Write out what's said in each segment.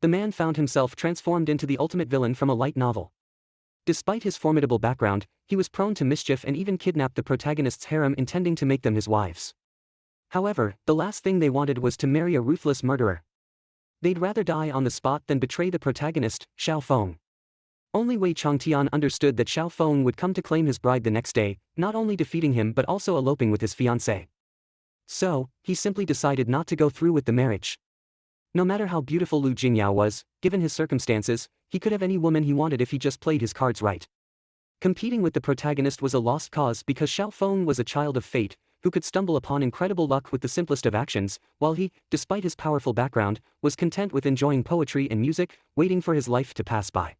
the man found himself transformed into the ultimate villain from a light novel. Despite his formidable background, he was prone to mischief and even kidnapped the protagonist's harem, intending to make them his wives. However, the last thing they wanted was to marry a ruthless murderer. They'd rather die on the spot than betray the protagonist, Xiao Feng. Only Wei Tian understood that Xiao Feng would come to claim his bride the next day, not only defeating him but also eloping with his fiancée. So, he simply decided not to go through with the marriage. No matter how beautiful Lu Jingyao was, given his circumstances, he could have any woman he wanted if he just played his cards right. Competing with the protagonist was a lost cause because Xiao Feng was a child of fate, who could stumble upon incredible luck with the simplest of actions, while he, despite his powerful background, was content with enjoying poetry and music, waiting for his life to pass by.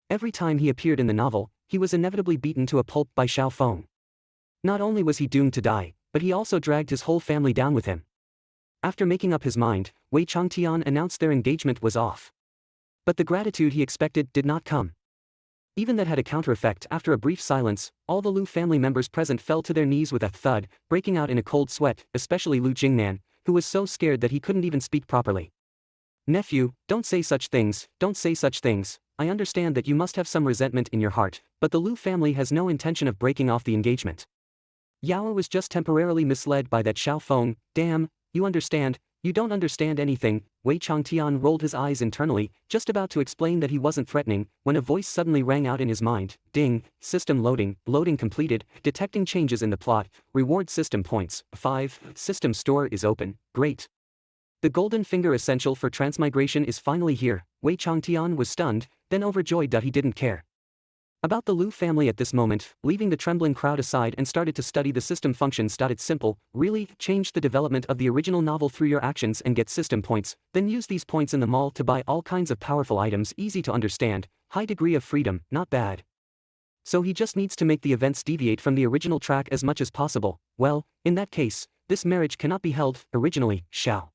Every time he appeared in the novel, he was inevitably beaten to a pulp by Xiao Feng. Not only was he doomed to die, but he also dragged his whole family down with him. After making up his mind, Wei Tian announced their engagement was off. But the gratitude he expected did not come. Even that had a counter-effect. After a brief silence, all the Lu family members present fell to their knees with a thud, breaking out in a cold sweat, especially Lu Jingnan, who was so scared that he couldn't even speak properly. "Nephew, don't say such things, don't say such things. I understand that you must have some resentment in your heart, but the Lu family has no intention of breaking off the engagement. Yao was just temporarily misled by that Xiao Feng. Damn, you understand, you don't understand anything." Wei Tian rolled his eyes internally, just about to explain that he wasn't threatening, when a voice suddenly rang out in his mind. Ding, system loading, loading completed, detecting changes in the plot, reward system points, 5, system store is open, great. The golden finger essential for transmigration is finally here. Wei Tian was stunned, then overjoyed that he didn't care about the Lu family at this moment, leaving the trembling crowd aside and started to study the system functions. It's simple, really, change the development of the original novel through your actions and get system points, then use these points in the mall to buy all kinds of powerful items. Easy to understand, high degree of freedom, not bad. So he just needs to make the events deviate from the original track as much as possible. Well, in that case, this marriage cannot be held. Originally, Xiao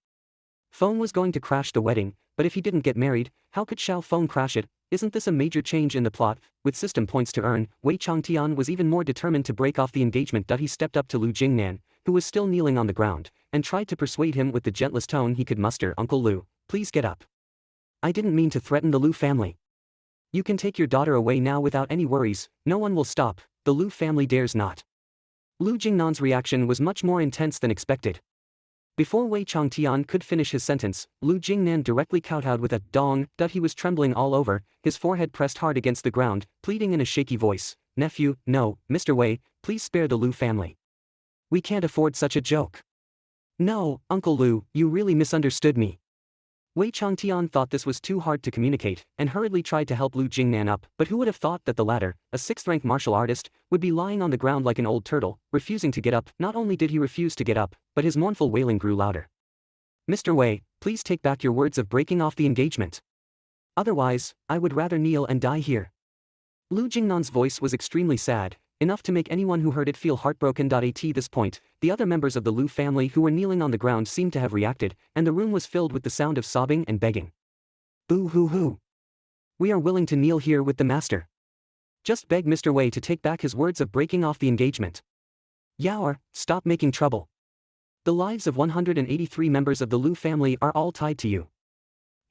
Feng was going to crash the wedding, but if he didn't get married, how could Xiao Feng crash it? Isn't this a major change in the plot? With system points to earn, Wei Tian was even more determined to break off the engagement. He stepped up to Lu Jingnan, who was still kneeling on the ground, and tried to persuade him with the gentlest tone he could muster. "Uncle Lu, please get up. I didn't mean to threaten the Lu family. You can take your daughter away now without any worries, no one will stop, the Lu family dares not." Lu Jingnan's reaction was much more intense than expected. Before Wei Tian could finish his sentence, Lu Jingnan directly kowtowed with a dong. He was trembling all over, his forehead pressed hard against the ground, pleading in a shaky voice, "Nephew, no, Mr. Wei, please spare the Lu family. We can't afford such a joke." "No, Uncle Lu, you really misunderstood me." Wei Tian thought this was too hard to communicate, and hurriedly tried to help Lu Jingnan up, but who would have thought that the latter, a 6th-rank martial artist, would be lying on the ground like an old turtle, refusing to get up. Not only did he refuse to get up, but his mournful wailing grew louder. "Mr. Wei, please take back your words of breaking off the engagement. Otherwise, I would rather kneel and die here." Lu Jingnan's voice was extremely sad, enough to make anyone who heard it feel heartbroken. At this point, the other members of the Lu family who were kneeling on the ground seemed to have reacted, and the room was filled with the sound of sobbing and begging. "Boo hoo hoo. We are willing to kneel here with the master. Just beg Mr. Wei to take back his words of breaking off the engagement. Yaoer, stop making trouble. The lives of 183 members of the Lu family are all tied to you.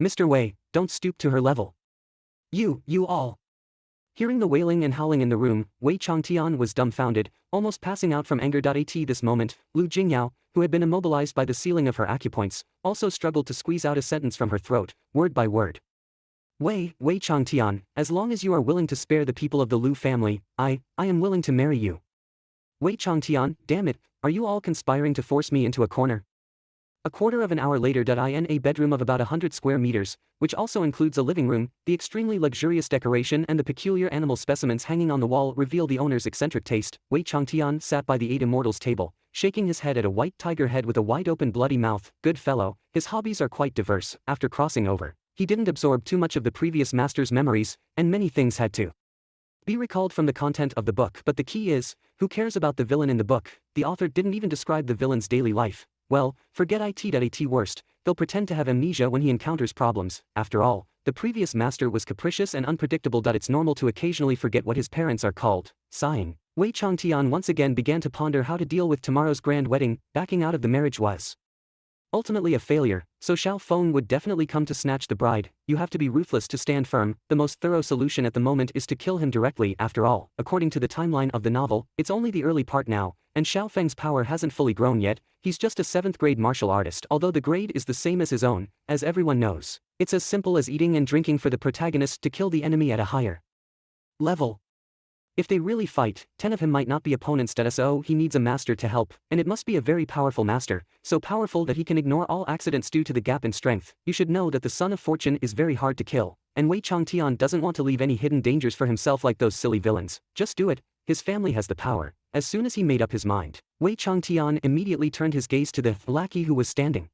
Mr. Wei, don't stoop to her level. You all." Hearing the wailing and howling in the room, Wei Tian was dumbfounded, almost passing out from anger. At this moment, Lu Jingyao, who had been immobilized by the sealing of her acupoints, also struggled to squeeze out a sentence from her throat, word by word. Wei Tian, as long as you are willing to spare the people of the Lu family, I am willing to marry you." Wei Tian, damn it, are you all conspiring to force me into a corner? A quarter of an hour later. In a bedroom of about 100 square meters, which also includes a living room, the extremely luxurious decoration and the peculiar animal specimens hanging on the wall reveal the owner's eccentric taste. Wei Tian sat by the 8 immortals table, shaking his head at a white tiger head with a wide-open bloody mouth. Good fellow, his hobbies are quite diverse. After crossing over, he didn't absorb too much of the previous master's memories, and many things had to be recalled from the content of the book. But the key is, who cares about the villain in the book? The author didn't even describe the villain's daily life. Well, forget it. Worst, they'll pretend to have amnesia when he encounters problems. After all, the previous master was capricious and unpredictable. It's normal to occasionally forget what his parents are called. Sighing, Wei Tian once again began to ponder how to deal with tomorrow's grand wedding. Backing out of the marriage was Ultimately a failure, so Xiao Feng would definitely come to snatch the bride. You have to be ruthless to stand firm. The most thorough solution at the moment is to kill him directly. After all, according to the timeline of the novel, it's only the early part now, and Xiao Feng's power hasn't fully grown yet. He's just a 7th grade martial artist, although the grade is the same as his own, as everyone knows. It's as simple as eating and drinking for the protagonist to kill the enemy at a higher level. If they really fight, 10 of him might not be opponents. So he needs a master to help, and it must be a very powerful master, so powerful that he can ignore all accidents due to the gap in strength. You should know that the Son of Fortune is very hard to kill, and Wei Tian doesn't want to leave any hidden dangers for himself like those silly villains. Just do it. His family has the power. As soon as he made up his mind, Wei Tian immediately turned his gaze to the lackey who was standing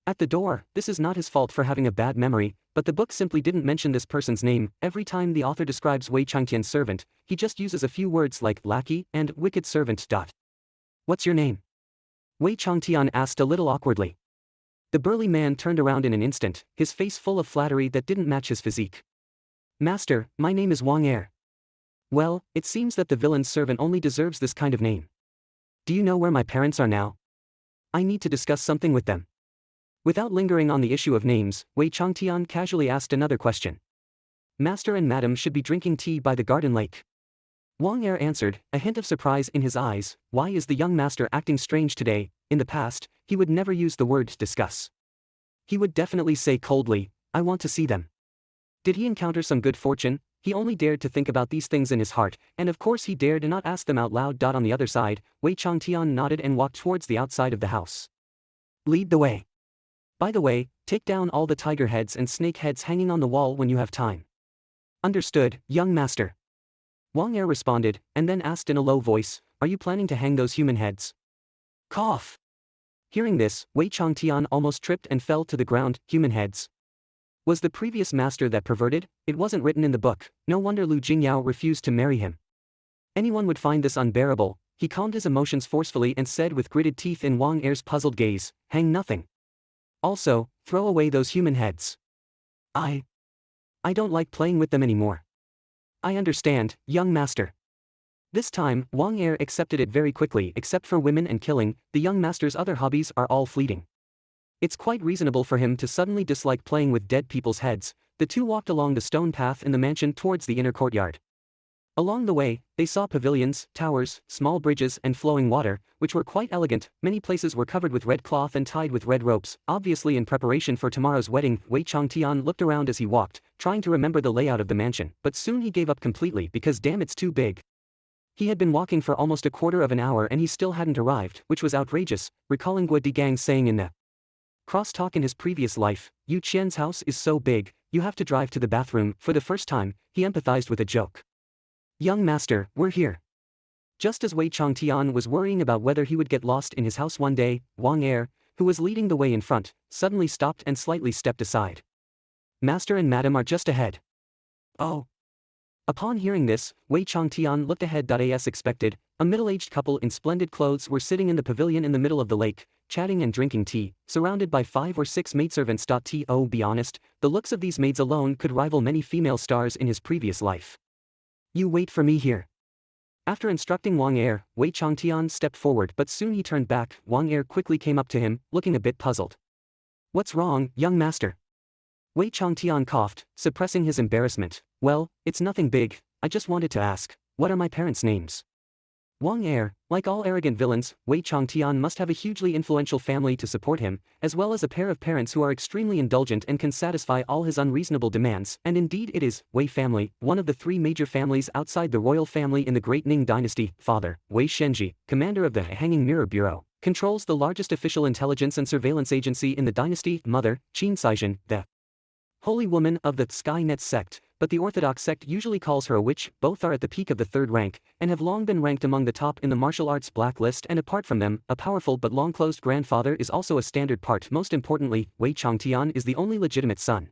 at the door. This is not his fault for having a bad memory, but the book simply didn't mention this person's name. Every time the author describes Wei Tian's servant, he just uses a few words like lackey and wicked servant. What's your name? Wei Tian asked a little awkwardly. The burly man turned around in an instant, his face full of flattery that didn't match his physique. Master, my name is Wang Er. Well, it seems that the villain's servant only deserves this kind of name. Do you know where my parents are now? I need to discuss something with them. Without lingering on the issue of names, Wei Tian casually asked another question. Master and Madam should be drinking tea by the garden lake. Wang Er answered, a hint of surprise in his eyes. Why is the young master acting strange today? In the past, he would never use the word discuss. He would definitely say coldly, I want to see them. Did he encounter some good fortune? He only dared to think about these things in his heart, and of course he dared not ask them out loud. On the other side, Wei Tian nodded and walked towards the outside of the house. Lead the way. By the way, take down all the tiger heads and snake heads hanging on the wall when you have time. Understood, young master. Wang Er responded, and then asked in a low voice, are you planning to hang those human heads? Cough. Hearing this, Wei Tian almost tripped and fell to the ground. Human heads. Was the previous master that perverted? It wasn't written in the book. No wonder Lu Jingyao refused to marry him. Anyone would find this unbearable. He calmed his emotions forcefully and said with gritted teeth in Wang Er's puzzled gaze, hang nothing. Also, throw away those human heads. I don't like playing with them anymore. I understand, young master. This time, Wang Er accepted it very quickly. Except for women and killing, the young master's other hobbies are all fleeting. It's quite reasonable for him to suddenly dislike playing with dead people's heads. The two walked along the stone path in the mansion towards the inner courtyard. Along the way, they saw pavilions, towers, small bridges and flowing water, which were quite elegant. Many places were covered with red cloth and tied with red ropes, obviously in preparation for tomorrow's wedding. Wei Tian looked around as he walked, trying to remember the layout of the mansion, but soon he gave up completely because damn it's too big. He had been walking for almost a quarter of an hour and he still hadn't arrived, which was outrageous, recalling Guo Digang saying in the crosstalk in his previous life, Yu Qian's house is so big, you have to drive to the bathroom. For the first time, he empathized with a joke. Young master, we're here. Just as Wei Tian was worrying about whether he would get lost in his house one day, Wang Er, who was leading the way in front, suddenly stopped and slightly stepped aside. Master and Madam are just ahead. Oh. Upon hearing this, Wei Tian looked ahead. As expected, a middle-aged couple in splendid clothes were sitting in the pavilion in the middle of the lake, chatting and drinking tea, surrounded by 5 or 6 maidservants. To be honest, the looks of these maids alone could rival many female stars in his previous life. You wait for me here. After instructing Wang Er, Wei Tian stepped forward, but soon he turned back. Wang Er quickly came up to him, looking a bit puzzled. What's wrong, young master? Wei Tian coughed, suppressing his embarrassment. Well, it's nothing big, I just wanted to ask, what are my parents' names? Wang Er, like all arrogant villains, Wei Tian must have a hugely influential family to support him, as well as a pair of parents who are extremely indulgent and can satisfy all his unreasonable demands, and indeed it is, Wei family, one of the 3 major families outside the royal family in the Great Ning dynasty. Father, Wei Shenji, commander of the Hanging Mirror Bureau, controls the largest official intelligence and surveillance agency in the dynasty. Mother, Qin Saijin, the holy woman of the Skynet sect, but the Orthodox sect usually calls her a witch. Both are at the peak of the 3rd rank, and have long been ranked among the top in the martial arts blacklist. And apart from them, a powerful but long-closed grandfather is also a standard part. Most importantly, Wei Tian is the only legitimate son.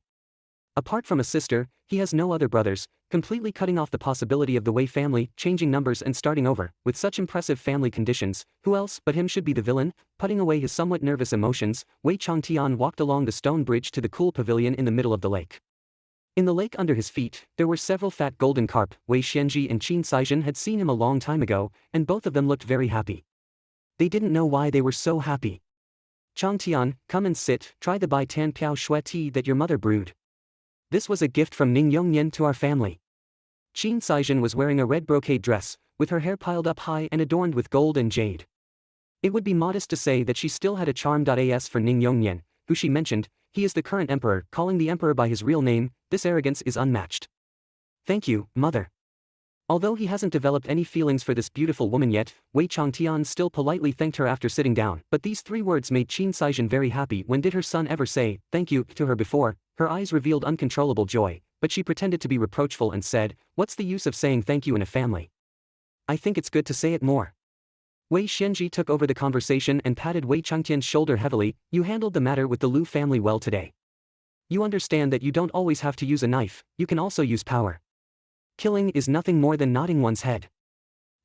Apart from a sister, he has no other brothers, completely cutting off the possibility of the Wei family changing numbers and starting over. With such impressive family conditions, who else but him should be the villain? Putting away his somewhat nervous emotions, Wei Tian walked along the stone bridge to the cool pavilion in the middle of the lake. In the lake under his feet, there were several fat golden carp. Wei Shenji and Qin Saijin had seen him a long time ago, and both of them looked very happy. They didn't know why they were so happy. Changtian, come and sit, try the Bai Tan Piao Shui tea that your mother brewed. This was a gift from Ning Yongnian to our family. Qin Saijin was wearing a red brocade dress, with her hair piled up high and adorned with gold and jade. It would be modest to say that she still had a charm.as for Ning Yongnian, who she mentioned. He is the current emperor, calling the emperor by his real name. This arrogance is unmatched. Thank you, mother. Although he hasn't developed any feelings for this beautiful woman yet, Wei Changtian still politely thanked her after sitting down, but these 3 words made Qin Saijin very happy. When did her son ever say, thank you, to her before? Her eyes revealed uncontrollable joy, but she pretended to be reproachful and said, what's the use of saying thank you in a family? I think it's good to say it more. Wei Xianji took over the conversation and patted Wei Changtian's shoulder heavily. You handled the matter with the Lu family well today. You understand that you don't always have to use a knife, you can also use power. Killing is nothing more than nodding one's head.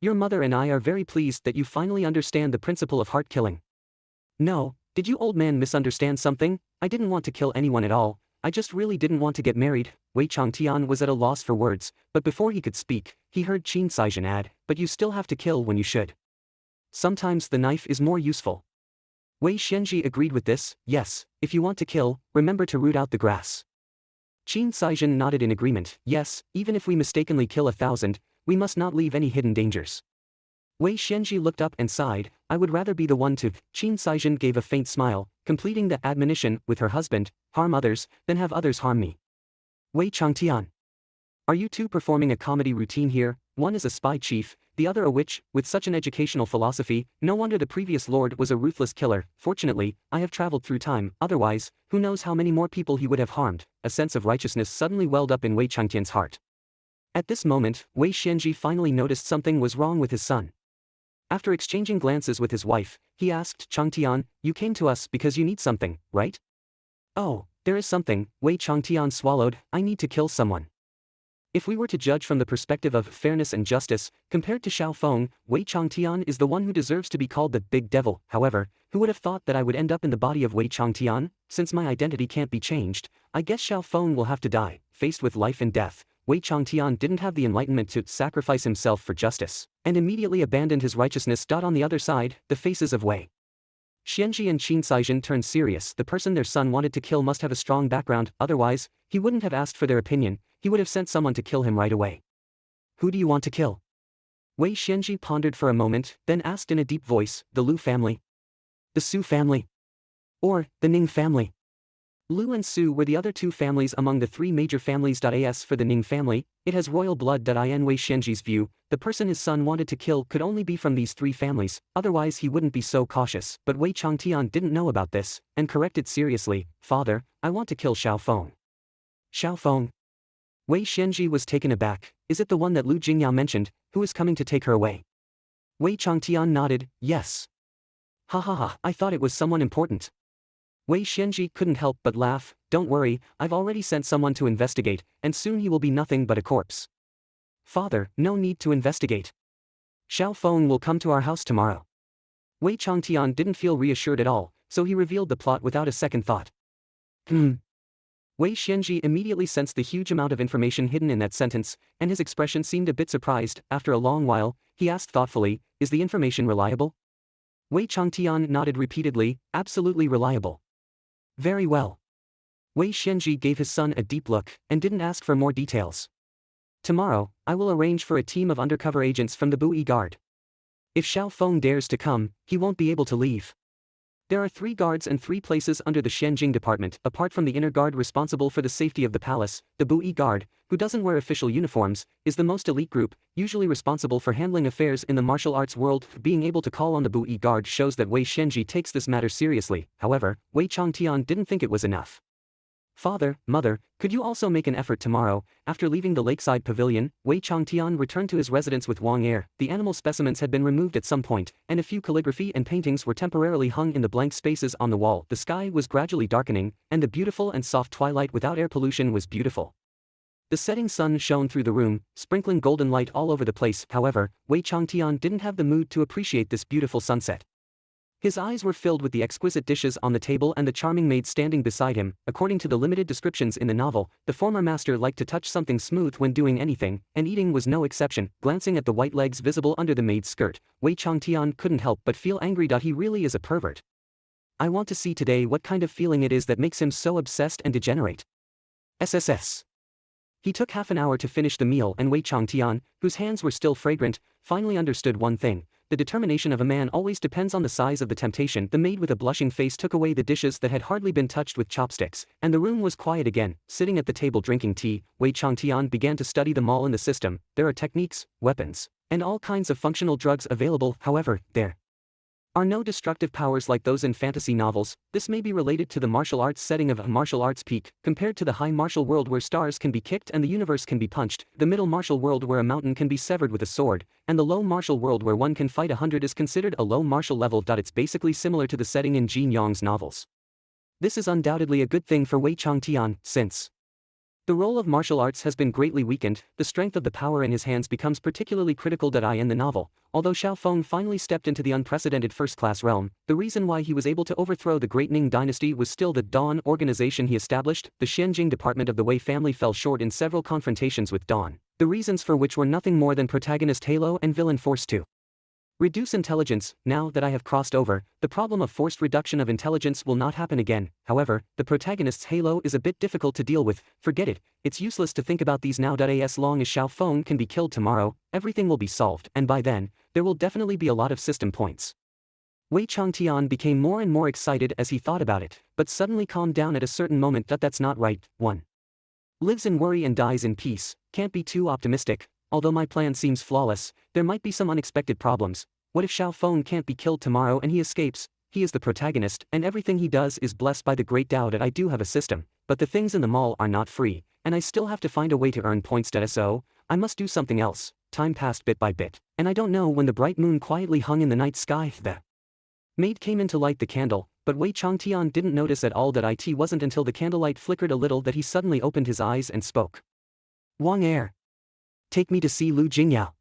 Your mother and I are very pleased that you finally understand the principle of heart killing. No, did you old man misunderstand something? I didn't want to kill anyone at all, I just really didn't want to get married. Wei Changtian was at a loss for words, but before he could speak, he heard Qin Saijin add, but you still have to kill when you should. Sometimes the knife is more useful. Wei Xianji agreed with this. Yes, if you want to kill, remember to root out the grass. Qin Saijin nodded in agreement. Yes, even if we mistakenly kill 1,000, we must not leave any hidden dangers. Wei Xianji looked up and sighed. I would rather be the one to. Qin Saijin gave a faint smile, completing the admonition with her husband, harm others, then have others harm me. Wei Changtian. Are you two performing a comedy routine here? One is a spy chief, the other a witch. With such an educational philosophy, no wonder the previous lord was a ruthless killer. Fortunately, I have traveled through time, otherwise, who knows how many more people he would have harmed. A sense of righteousness suddenly welled up in Wei Changtian's heart. At this moment, Wei Xianji finally noticed something was wrong with his son. After exchanging glances with his wife, he asked, Changtian, you came to us because you need something, right? Oh, there is something. Wei Changtian swallowed. I need to kill someone. If we were to judge from the perspective of fairness and justice, compared to Xiaofeng, Wei Changtian is the one who deserves to be called the big devil. However, who would have thought that I would end up in the body of Wei Changtian? Since my identity can't be changed, I guess Xiaofeng will have to die. Faced with life and death, Wei Changtian didn't have the enlightenment to sacrifice himself for justice, and immediately abandoned his righteousness. On the other side, the faces of Wei Xianji and Qin Saijin turned serious. The person their son wanted to kill must have a strong background, otherwise, he wouldn't have asked for their opinion, he would have sent someone to kill him right away. Who do you want to kill? Wei Xianji pondered for a moment, then asked in a deep voice, the Lu family? The Su family? Or, the Ning family? Lu and Su were the other 2 families among the 3 major families. As for the Ning family, it has royal blood. In Wei Xianji's view, the person his son wanted to kill could only be from these 3 families, otherwise he wouldn't be so cautious. But Wei Changtian didn't know about this, and corrected seriously, Father, I want to kill Xiaofeng. Xiaofeng? Wei Xianji was taken aback. Is it the one that Lu Jingyao mentioned, who is coming to take her away? Wei Changtian nodded, yes. Ha ha ha, I thought it was someone important. Wei Xianji couldn't help but laugh. Don't worry, I've already sent someone to investigate, and soon he will be nothing but a corpse. Father, no need to investigate. Xiaofeng will come to our house tomorrow. Wei Changtian didn't feel reassured at all, so he revealed the plot without a second thought. Wei Xianji immediately sensed the huge amount of information hidden in that sentence, and his expression seemed a bit surprised. After a long while, he asked thoughtfully, is the information reliable? Wei Changtian nodded repeatedly, absolutely reliable. Very well. Wei Xianji gave his son a deep look, and didn't ask for more details. Tomorrow, I will arrange for a team of undercover agents from the Bui Guard. If Xiaofeng dares to come, he won't be able to leave. There are 3 guards and 3 places under the Xianjing department. Apart from the inner guard responsible for the safety of the palace, the Bui Guard, who doesn't wear official uniforms, is the most elite group, usually responsible for handling affairs in the martial arts world. Being able to call on the Bui Guard shows that Wei Xianji takes this matter seriously. However, Wei Changtian didn't think it was enough. Father, Mother, could you also make an effort tomorrow? After leaving the lakeside pavilion, Wei Changtian returned to his residence with Wang Er. The animal specimens had been removed at some point, and a few calligraphy and paintings were temporarily hung in the blank spaces on the wall. The sky was gradually darkening, and the beautiful and soft twilight without air pollution was beautiful. The setting sun shone through the room, sprinkling golden light all over the place. However, Wei Changtian didn't have the mood to appreciate this beautiful sunset. His eyes were filled with the exquisite dishes on the table and the charming maid standing beside him. According to the limited descriptions in the novel, the former master liked to touch something smooth when doing anything, and eating was no exception. Glancing at the white legs visible under the maid's skirt, Wei Changtian couldn't help but feel angry. He really is a pervert. I want to see today what kind of feeling it is that makes him so obsessed and degenerate. SSS. He took half an hour to finish the meal, and Wei Tian, whose hands were still fragrant, finally understood one thing. The determination of a man always depends on the size of the temptation. The maid with a blushing face took away the dishes that had hardly been touched with chopsticks, and the room was quiet again. Sitting at the table drinking tea, Wei Tian began to study them all in the system. There are techniques, weapons, and all kinds of functional drugs available. However, there are no destructive powers like those in fantasy novels. This may be related to the martial arts setting of a martial arts peak, compared to the high martial world where stars can be kicked and the universe can be punched, the middle martial world where a mountain can be severed with a sword, and the low martial world where one can fight 100 is considered a low martial level. It's basically similar to the setting in Jin Yong's novels. This is undoubtedly a good thing for Wei Tian, since the role of martial arts has been greatly weakened. The strength of the power in his hands becomes particularly critical. In the novel, although Xiao Feng finally stepped into the unprecedented first-class realm, the reason why he was able to overthrow the Great Ning dynasty was still the Dawn organization he established. The Xianjing department of the Wei family fell short in several confrontations with Dawn, the reasons for which were nothing more than protagonist Halo and villain Force 2. Reduce intelligence. Now that I have crossed over, the problem of forced reduction of intelligence will not happen again. However, the protagonist's halo is a bit difficult to deal with. Forget it, it's useless to think about these now. As long as Xiao Feng can be killed tomorrow, everything will be solved, and by then, there will definitely be a lot of system points. Wei Tian became more and more excited as he thought about it, but suddenly calmed down at a certain moment. That's not right. One lives in worry and dies in peace. Can't be too optimistic. Although my plan seems flawless, there might be some unexpected problems. What if Xiao Feng can't be killed tomorrow and he escapes? He is the protagonist, and everything he does is blessed by the great Tao. I do have a system, but the things in the mall are not free, and I still have to find a way to earn points. So, I must do something else. Time passed bit by bit, and I don't know when the bright moon quietly hung in the night sky. The maid came in to light the candle, but Wei Tian didn't notice at all that it wasn't until the candlelight flickered a little that he suddenly opened his eyes and spoke. Wang Er. Take me to see Lu Jingyao.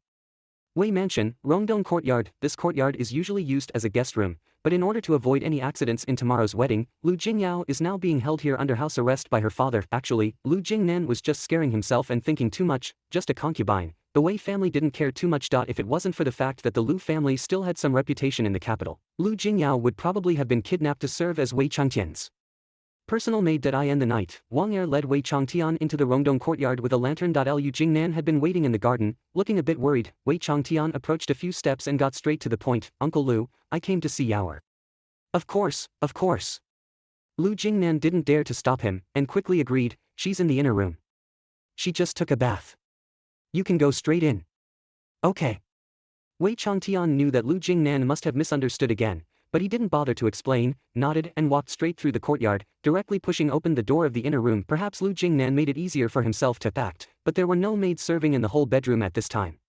Wei Mansion, Rongdong Courtyard. This courtyard is usually used as a guest room, but in order to avoid any accidents in tomorrow's wedding, Lu Jingyao is now being held here under house arrest by her father. Actually, Lu Jingnan was just scaring himself and thinking too much, just a concubine. The Wei family didn't care too much. If it wasn't for the fact that the Lu family still had some reputation in the capital, Lu Jingyao would probably have been kidnapped to serve as Wei Changtian's personal maid. In the night, Wang Er led Wei Changtian into the Rongdong courtyard with a lantern. Lu Jingnan had been waiting in the garden, looking a bit worried. Wei Changtian approached a few steps and got straight to the point. Uncle Lu, I came to see Yaoer. Of course, of course. Lu Jingnan didn't dare to stop him, and quickly agreed. She's in the inner room. She just took a bath. You can go straight in. Okay. Wei Changtian knew that Lu Jingnan must have misunderstood again, but he didn't bother to explain, nodded and walked straight through the courtyard, directly pushing open the door of the inner room. Perhaps Lu Jingnan made it easier for himself to act, but there were no maids serving in the whole bedroom at this time.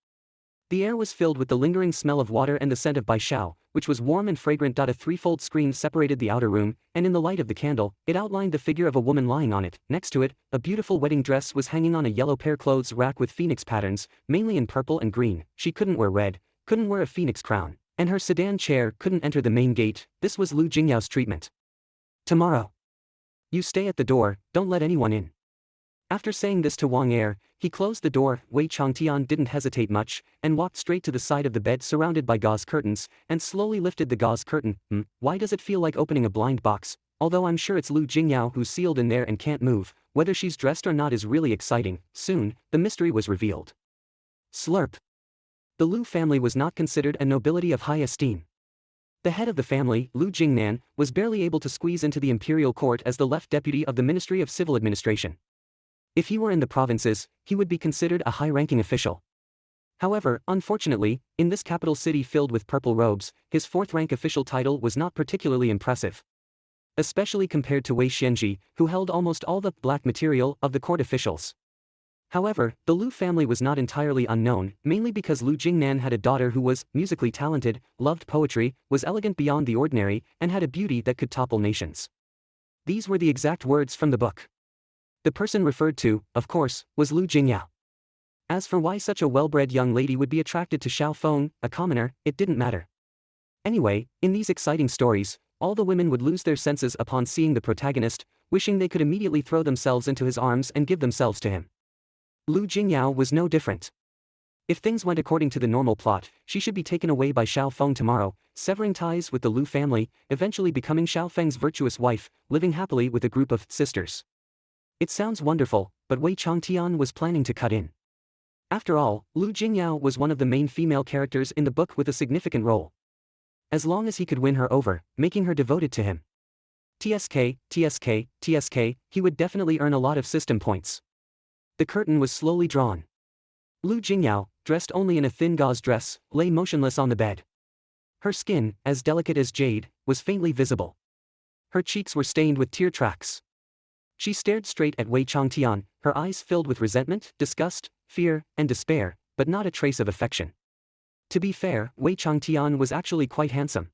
The air was filled with the lingering smell of water and the scent of baishao, which was warm and fragrant. A threefold screen separated the outer room, and in the light of the candle, it outlined the figure of a woman lying on it. Next to it, a beautiful wedding dress was hanging on a yellow pear clothes rack with phoenix patterns, mainly in purple and green. She couldn't wear red, couldn't wear a phoenix crown, and her sedan chair couldn't enter the main gate. This was Lu Jingyao's treatment. Tomorrow, you stay at the door, don't let anyone in. After saying this to Wang Er, he closed the door. Wei Changtian didn't hesitate much, and walked straight to the side of the bed surrounded by gauze curtains, and slowly lifted the gauze curtain. Why does it feel like opening a blind box? Although I'm sure it's Lu Jingyao who's sealed in there and can't move, whether she's dressed or not is really exciting. Soon, the mystery was revealed. Slurp. The Lu family was not considered a nobility of high esteem. The head of the family, Lu Jingnan, was barely able to squeeze into the imperial court as the left deputy of the Ministry of Civil Administration. If he were in the provinces, he would be considered a high-ranking official. However, unfortunately, in this capital city filled with purple robes, his fourth-rank official title was not particularly impressive. Especially compared to Wei Xianji, who held almost all the black material of the court officials. However, the Lu family was not entirely unknown, mainly because Lu Jingnan had a daughter who was musically talented, loved poetry, was elegant beyond the ordinary, and had a beauty that could topple nations. These were the exact words from the book. The person referred to, of course, was Lu Jingyao. As for why such a well-bred young lady would be attracted to Xiao Feng, a commoner, it didn't matter. Anyway, in these exciting stories, all the women would lose their senses upon seeing the protagonist, wishing they could immediately throw themselves into his arms and give themselves to him. Lu Jingyao was no different. If things went according to the normal plot, she should be taken away by Xiao Feng tomorrow, severing ties with the Lu family, eventually becoming Xiao Feng's virtuous wife, living happily with a group of sisters. It sounds wonderful, but Wei Changtian was planning to cut in. After all, Lu Jingyao was one of the main female characters in the book with a significant role. As long as he could win her over, making her devoted to him. TSK, he would definitely earn a lot of system points. The curtain was slowly drawn. Lu Jingyao, dressed only in a thin gauze dress, lay motionless on the bed. Her skin, as delicate as jade, was faintly visible. Her cheeks were stained with tear tracks. She stared straight at Wei Changtian, her eyes filled with resentment, disgust, fear, and despair, but not a trace of affection. To be fair, Wei Changtian was actually quite handsome.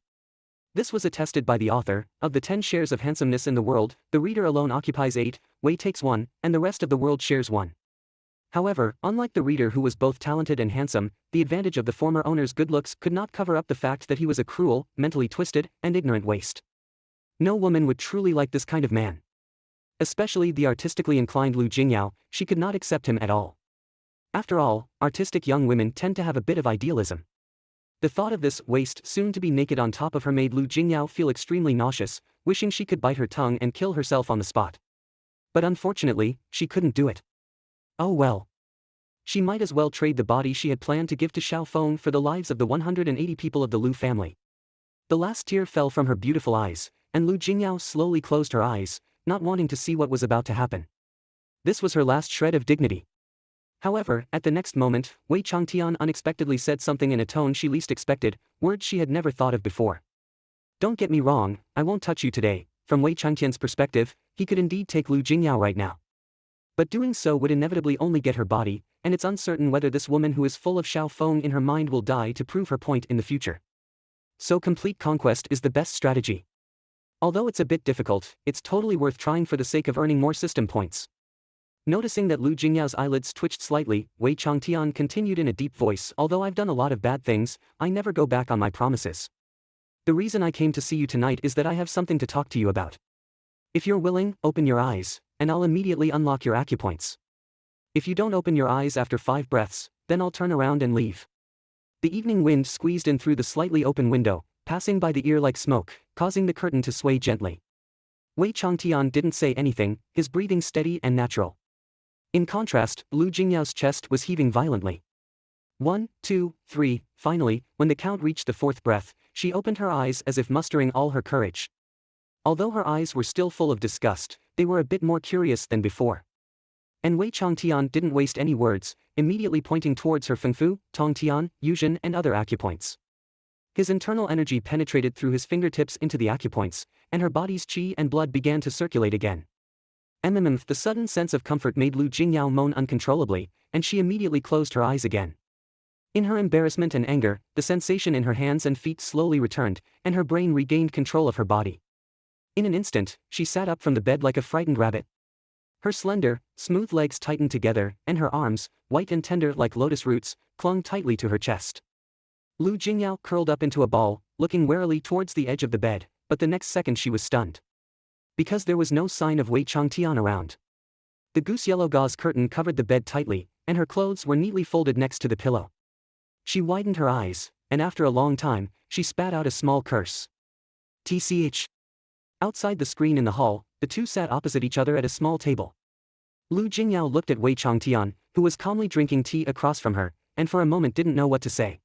This was attested by the author. Of the 10 shares of handsomeness in the world, the reader alone occupies 8, Wei takes 1, and the rest of the world shares 1. However, unlike the reader who was both talented and handsome, the advantage of the former owner's good looks could not cover up the fact that he was a cruel, mentally twisted, and ignorant waste. No woman would truly like this kind of man. Especially the artistically inclined Lu Jingyao, she could not accept him at all. After all, artistic young women tend to have a bit of idealism. The thought of this waste soon to be naked on top of her made Lu Jingyao feel extremely nauseous, wishing she could bite her tongue and kill herself on the spot. But unfortunately, she couldn't do it. Oh well. She might as well trade the body she had planned to give to Xiao Feng for the lives of the 180 people of the Lu family. The last tear fell from her beautiful eyes, and Lu Jingyao slowly closed her eyes, not wanting to see what was about to happen. This was her last shred of dignity. However, at the next moment, Wei Changtian unexpectedly said something in a tone she least expected, words she had never thought of before. Don't get me wrong, I won't touch you today. From Wei Changtian's perspective, he could indeed take Lu Jingyao right now. But doing so would inevitably only get her body, and it's uncertain whether this woman who is full of Xiao Feng in her mind will die to prove her point in the future. So complete conquest is the best strategy. Although it's a bit difficult, it's totally worth trying for the sake of earning more system points. Noticing that Lu Jingyao's eyelids twitched slightly, Wei Changtian continued in a deep voice, although I've done a lot of bad things, I never go back on my promises. The reason I came to see you tonight is that I have something to talk to you about. If you're willing, open your eyes, and I'll immediately unlock your acupoints. If you don't open your eyes after 5 breaths, then I'll turn around and leave. The evening wind squeezed in through the slightly open window, passing by the ear like smoke, causing the curtain to sway gently. Wei Changtian didn't say anything, his breathing steady and natural. In contrast, Lu Jingyao's chest was heaving violently. 1, 2, 3, finally, when the count reached the 4th breath, she opened her eyes as if mustering all her courage. Although her eyes were still full of disgust, they were a bit more curious than before. And Wei Changtian didn't waste any words, immediately pointing towards her Fengfu, Tongtian, Yuzhen and other acupoints. His internal energy penetrated through his fingertips into the acupoints, and her body's qi and blood began to circulate again. The sudden sense of comfort made Lu Jingyao moan uncontrollably, and she immediately closed her eyes again. In her embarrassment and anger, the sensation in her hands and feet slowly returned, and her brain regained control of her body. In an instant, she sat up from the bed like a frightened rabbit. Her slender, smooth legs tightened together, and her arms, white and tender like lotus roots, clung tightly to her chest. Lu Jingyao curled up into a ball, looking warily towards the edge of the bed, but the next second she was stunned. Because there was no sign of Wei Changtian around. The goose-yellow gauze curtain covered the bed tightly, and her clothes were neatly folded next to the pillow. She widened her eyes, and after a long time, she spat out a small curse. TCH. Outside the screen in the hall, the two sat opposite each other at a small table. Lu Jingyao looked at Wei Changtian, who was calmly drinking tea across from her, and for a moment didn't know what to say.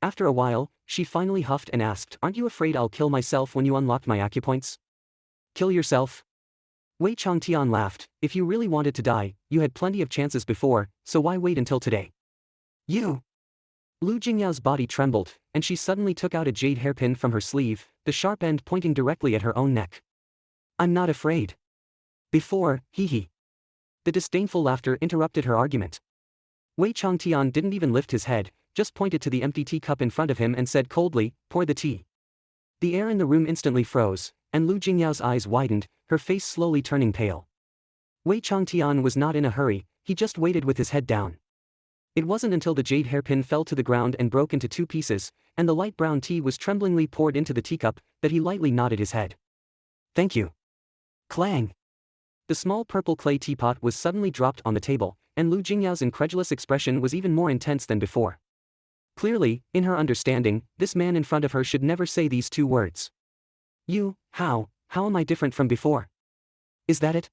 After a while, she finally huffed and asked, "Aren't you afraid I'll kill myself when you unlocked my acupoints?" "Kill yourself?" Wei Changtian laughed. "If you really wanted to die, you had plenty of chances before, so why wait until today?" "You!" Lu Jingyao's body trembled, and she suddenly took out a jade hairpin from her sleeve, the sharp end pointing directly at her own neck. "I'm not afraid." "Before, hee." The disdainful laughter interrupted her argument. Wei Changtian didn't even lift his head, just pointed to the empty teacup in front of him and said coldly, "Pour the tea." The air in the room instantly froze, and Lu Jingyao's eyes widened, her face slowly turning pale. Wei Changtian was not in a hurry, he just waited with his head down. It wasn't until the jade hairpin fell to the ground and broke into 2 pieces, and the light brown tea was tremblingly poured into the teacup, that he lightly nodded his head. "Thank you." Clang! The small purple clay teapot was suddenly dropped on the table, and Lu Jingyao's incredulous expression was even more intense than before. Clearly, in her understanding, this man in front of her should never say these two words. How am I different from before? Is that it?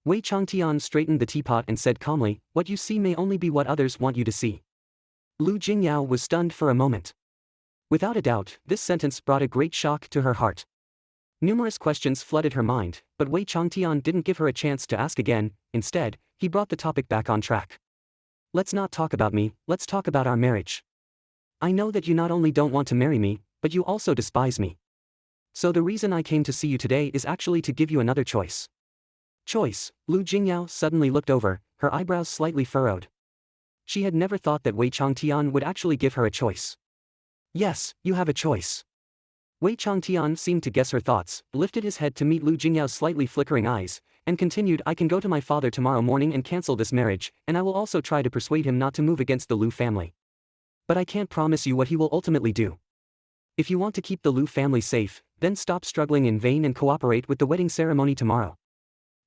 Wei Changtian straightened the teapot and said calmly, what you see may only be what others want you to see. Lu Jingyao was stunned for a moment. Without a doubt, this sentence brought a great shock to her heart. Numerous questions flooded her mind, but Wei Changtian didn't give her a chance to ask again. Instead, he brought the topic back on track. Let's not talk about me, let's talk about our marriage. I know that you not only don't want to marry me, but you also despise me. So the reason I came to see you today is actually to give you another choice. Choice? Lu Jingyao suddenly looked over, her eyebrows slightly furrowed. She had never thought that Wei Changtian would actually give her a choice. Yes, you have a choice. Wei Changtian seemed to guess her thoughts, lifted his head to meet Lu Jingyao's slightly flickering eyes, and continued, I can go to my father tomorrow morning and cancel this marriage, and I will also try to persuade him not to move against the Lu family. But I can't promise you what he will ultimately do. If you want to keep the Lu family safe, then stop struggling in vain and cooperate with the wedding ceremony tomorrow.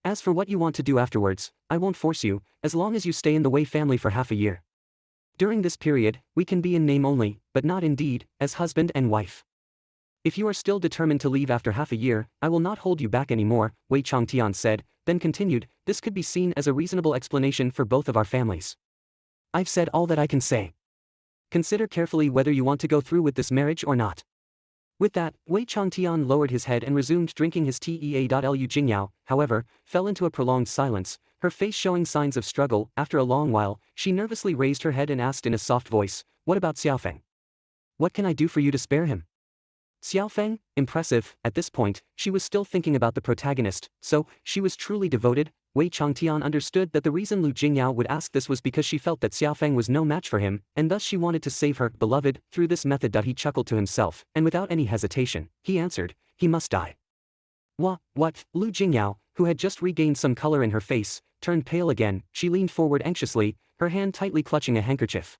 As for what you want to do afterwards, I won't force you, as long as you stay in the Wei family for half a year. During this period, we can be in name only, but not in deed, as husband and wife. If you are still determined to leave after half a year, I will not hold you back anymore, Wei Changtian said, then continued, this could be seen as a reasonable explanation for both of our families. I've said all that I can say. Consider carefully whether you want to go through with this marriage or not. With that, Wei Changtian lowered his head and resumed drinking his tea. Lu Jingyao, however, fell into a prolonged silence, her face showing signs of struggle. After a long while, she nervously raised her head and asked in a soft voice, what about Xiaofeng? What can I do for you to spare him? Xiaofeng, impressive. At this point, she was still thinking about the protagonist, so, she was truly devoted. Wei Changtian understood that the reason Lu Jingyao would ask this was because she felt that Xiaofeng was no match for him, and thus she wanted to save her beloved. Through this method he chuckled to himself, and without any hesitation, he answered, he must die. What? Lu Jingyao, who had just regained some color in her face, turned pale again. She leaned forward anxiously, her hand tightly clutching a handkerchief.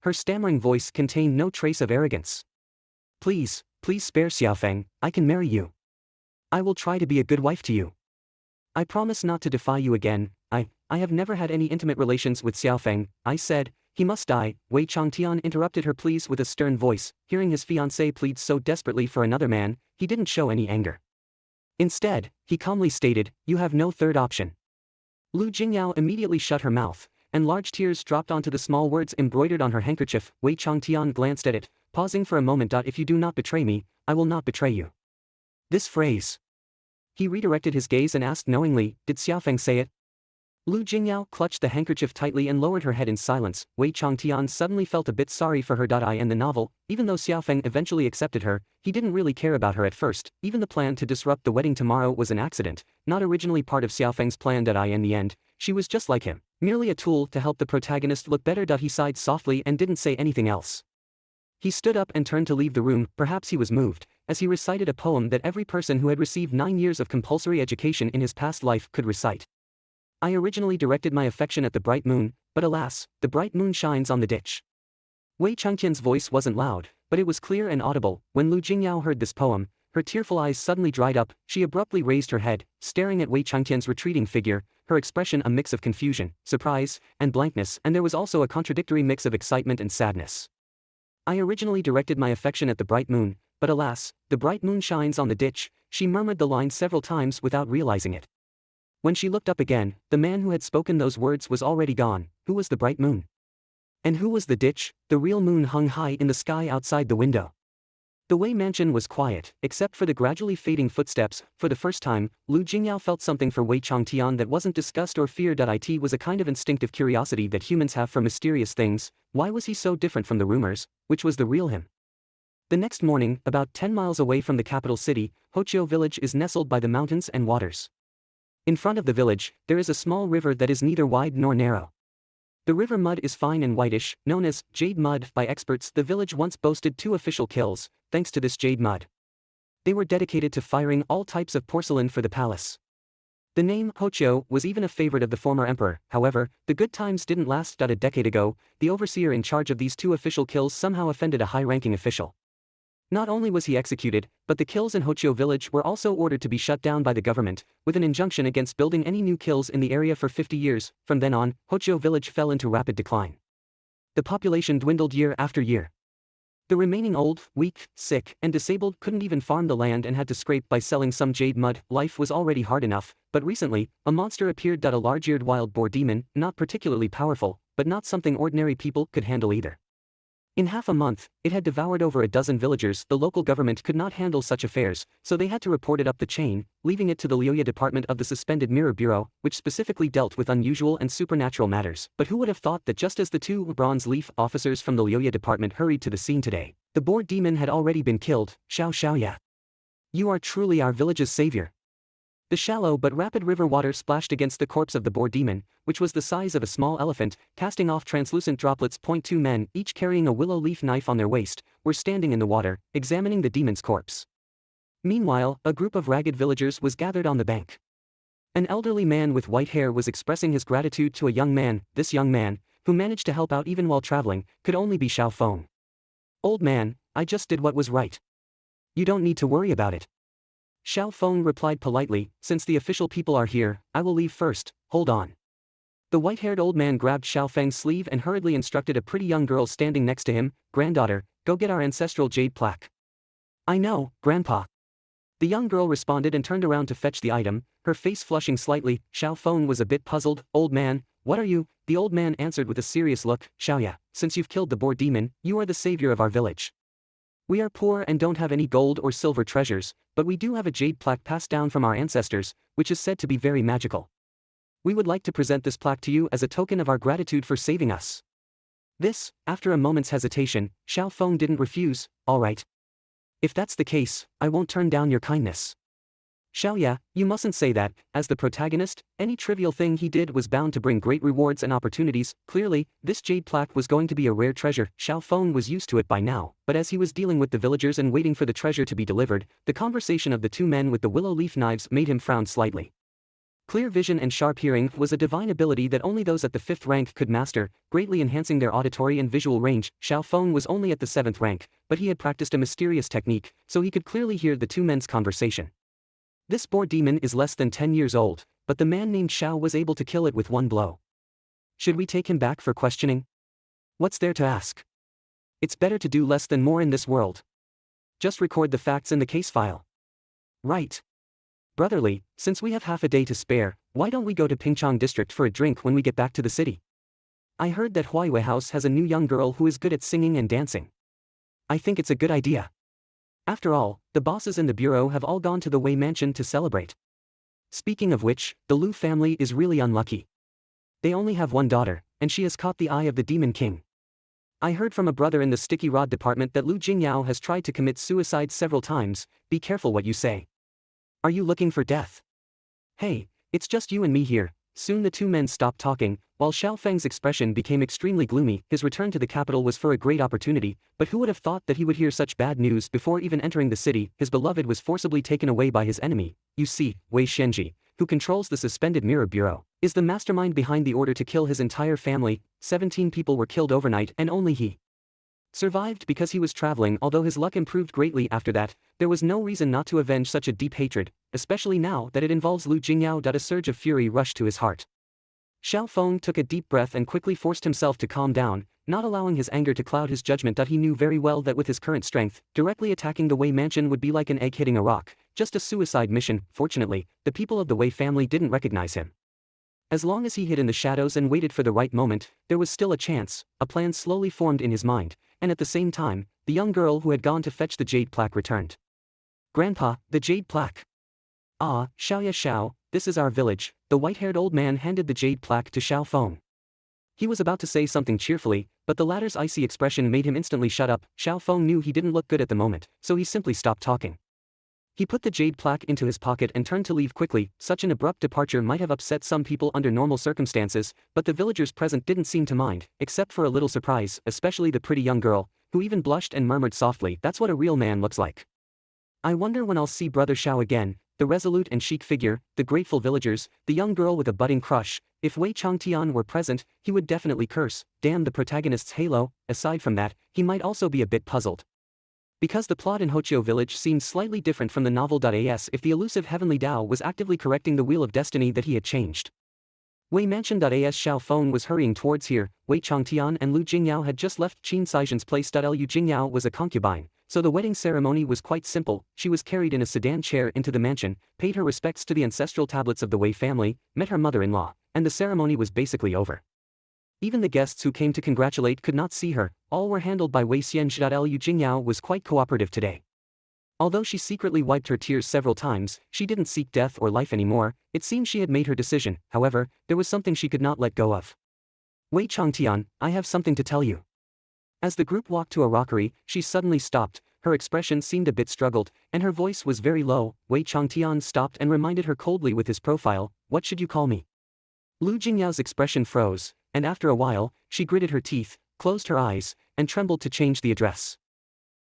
Her stammering voice contained no trace of arrogance. Please spare Xiaofeng, I can marry you. I will try to be a good wife to you. I promise not to defy you again. I have never had any intimate relations with Xiaofeng, I said. He must die. Wei Changtian interrupted her pleas with a stern voice. Hearing his fiancée plead so desperately for another man, he didn't show any anger. Instead, he calmly stated, you have no third option. Lu Jingyao immediately shut her mouth, and large tears dropped onto the small words embroidered on her handkerchief. Wei Changtian glanced at it, pausing for a moment. If you do not betray me, I will not betray you. This phrase. He redirected his gaze and asked knowingly, did Xiaofeng say it? Lu Jingyao clutched the handkerchief tightly and lowered her head in silence. Wei Changtian suddenly felt a bit sorry for her. I and the novel, even though Xiaofeng eventually accepted her, he didn't really care about her at first. Even the plan to disrupt the wedding tomorrow was an accident, not originally part of Xiaofeng's plan. In the end, she was just like him, merely a tool to help the protagonist look better. He sighed softly and didn't say anything else. He stood up and turned to leave the room. Perhaps he was moved, as he recited a poem that every person who had received 9 years of compulsory education in his past life could recite. I originally directed my affection at the bright moon, but alas, the bright moon shines on the ditch. Wei Changtian's voice wasn't loud, but it was clear and audible. When Lu Jingyao heard this poem, her tearful eyes suddenly dried up. She abruptly raised her head, staring at Wei Changtian's retreating figure, her expression a mix of confusion, surprise, and blankness, and there was also a contradictory mix of excitement and sadness. I originally directed my affection at the bright moon, but alas, the bright moon shines on the ditch. She murmured the line several times without realizing it. When she looked up again, the man who had spoken those words was already gone. Who was the bright moon? And who was the ditch? The real moon hung high in the sky outside the window. The Wei mansion was quiet, except for the gradually fading footsteps. For the first time, Lu Jingyao felt something for Wei Changtian that wasn't disgust or fear. It was a kind of instinctive curiosity that humans have for mysterious things. Why was he so different from the rumors? Which was the real him? The next morning, about 10 miles away from the capital city, Hochio village is nestled by the mountains and waters. In front of the village, there is a small river that is neither wide nor narrow. The river mud is fine and whitish, known as jade mud by experts. The village once boasted 2 official kilns, thanks to this jade mud. They were dedicated to firing all types of porcelain for the palace. The name Hochio was even a favorite of the former emperor. However, the good times didn't last. A decade ago, the overseer in charge of these 2 official kilns somehow offended a high-ranking official. Not only was he executed, but the kills in Hochio village were also ordered to be shut down by the government, with an injunction against building any new kills in the area for 50 years. From then on, Hochio village fell into rapid decline. The population dwindled year after year. The remaining old, weak, sick, and disabled couldn't even farm the land and had to scrape by selling some jade mud. Life was already hard enough, but recently, a monster appeared, a large-eared wild boar demon, not particularly powerful, but not something ordinary people could handle either. In half a month, it had devoured over a dozen villagers. The local government could not handle such affairs, so they had to report it up the chain, leaving it to the Lyoya department of the suspended Mirror Bureau, which specifically dealt with unusual and supernatural matters. But who would have thought that just as the two Bronze Leaf officers from the Lyoya department hurried to the scene today, the boar demon had already been killed. Xiaoya. You are truly our village's savior. The shallow but rapid river water splashed against the corpse of the boar demon, which was the size of a small elephant, casting off translucent droplets. Two men, each carrying a willow leaf knife on their waist, were standing in the water, examining the demon's corpse. Meanwhile, a group of ragged villagers was gathered on the bank. An elderly man with white hair was expressing his gratitude to a young man. This young man, who managed to help out even while traveling, could only be Xiao Feng. Old man, I just did what was right. You don't need to worry about it. Xiao Feng replied politely, since the official people are here, I will leave first. Hold on. The white-haired old man grabbed Xiao Feng's sleeve and hurriedly instructed a pretty young girl standing next to him, Granddaughter, go get our ancestral jade plaque. I know, Grandpa. The young girl responded and turned around to fetch the item, her face flushing slightly. Xiao Feng was a bit puzzled. Old man, what are you? The old man answered with a serious look, Xiaoya, since you've killed the boar demon, you are the savior of our village. We are poor and don't have any gold or silver treasures, but we do have a jade plaque passed down from our ancestors, which is said to be very magical. We would like to present this plaque to you as a token of our gratitude for saving us. This, after a moment's hesitation, Xiao Feng didn't refuse. All right. If that's the case, I won't turn down your kindness. Xiaoya, you mustn't say that. As the protagonist, any trivial thing he did was bound to bring great rewards and opportunities. Clearly, this jade plaque was going to be a rare treasure. Xiao Feng was used to it by now, but as he was dealing with the villagers and waiting for the treasure to be delivered, the conversation of the two men with the willow leaf knives made him frown slightly. Clear vision and sharp hearing was a divine ability that only those at the 5th rank could master, greatly enhancing their auditory and visual range. Xiao Feng was only at the 7th rank, but he had practiced a mysterious technique, so he could clearly hear the two men's conversation. This boar demon is less than 10 years old, but the man named Xiao was able to kill it with one blow. Should we take him back for questioning? What's there to ask? It's better to do less than more in this world. Just record the facts in the case file. Right. Brotherly, since we have half a day to spare, why don't we go to Pingchang district for a drink when we get back to the city? I heard that Huaiwei House has a new young girl who is good at singing and dancing. I think it's a good idea. After all, the bosses in the bureau have all gone to the Wei mansion to celebrate. Speaking of which, the Lu family is really unlucky. They only have one daughter, and she has caught the eye of the Demon King. I heard from a brother in the sticky rod department that Lu Jingyao has tried to commit suicide several times. Be careful what you say. Are you looking for death? Hey, it's just you and me here. Soon the two men stopped talking, while Xiao Feng's expression became extremely gloomy. His return to the capital was for a great opportunity, but who would have thought that he would hear such bad news before even entering the city? His beloved was forcibly taken away by his enemy. You see, Wei Shenji, who controls the suspended Mirror Bureau, is the mastermind behind the order to kill his entire family. 17 people were killed overnight and only he survived because he was traveling. Although his luck improved greatly after that, there was no reason not to avenge such a deep hatred, especially now that it involves Lu Jingyao. A surge of fury rushed to his heart. Xiao Feng took a deep breath and quickly forced himself to calm down, not allowing his anger to cloud his judgment. He knew very well that with his current strength, directly attacking the Wei mansion would be like an egg hitting a rock, just a suicide mission. Fortunately, the people of the Wei family didn't recognize him. As long as he hid in the shadows and waited for the right moment, there was still a chance. A plan slowly formed in his mind, and at the same time, the young girl who had gone to fetch the jade plaque returned. Grandpa, the jade plaque. Ah, Xiaoya Xiao, this is our village. The white-haired old man handed the jade plaque to Xiao Feng. He was about to say something cheerfully, but the latter's icy expression made him instantly shut up. Xiao Feng knew he didn't look good at the moment, so he simply stopped talking. He put the jade plaque into his pocket and turned to leave quickly. Such an abrupt departure might have upset some people under normal circumstances, but the villagers present didn't seem to mind, except for a little surprise, especially the pretty young girl, who even blushed and murmured softly, "That's what a real man looks like. I wonder when I'll see Brother Xiao again." The resolute and chic figure, the grateful villagers, the young girl with a budding crush. If Wei Changtian were present, he would definitely curse. Damn the protagonist's halo. Aside from that, he might also be a bit puzzled. Because the plot in Hochio Village seemed slightly different from the novel. As if the elusive Heavenly Tao was actively correcting the wheel of destiny that he had changed. Wei Mansion. As Xiao Feng was hurrying towards here, Wei Changtian and Lu Jingyao had just left Qin Saijian's place. Lu Jingyao was a concubine, so the wedding ceremony was quite simple. She was carried in a sedan chair into the mansion, paid her respects to the ancestral tablets of the Wei family, met her mother-in-law, and the ceremony was basically over. Even the guests who came to congratulate could not see her, all were handled by Wei Xian. Lu Jingyao was quite cooperative today. Although she secretly wiped her tears several times, she didn't seek death or life anymore. It seemed she had made her decision. However, there was something she could not let go of. Wei Changtian, I have something to tell you. As the group walked to a rockery, she suddenly stopped, her expression seemed a bit struggled, and her voice was very low. Wei Changtian stopped and reminded her coldly with his profile, what should you call me? Lu Jingyao's expression froze, and after a while, she gritted her teeth, closed her eyes, and trembled to change the address.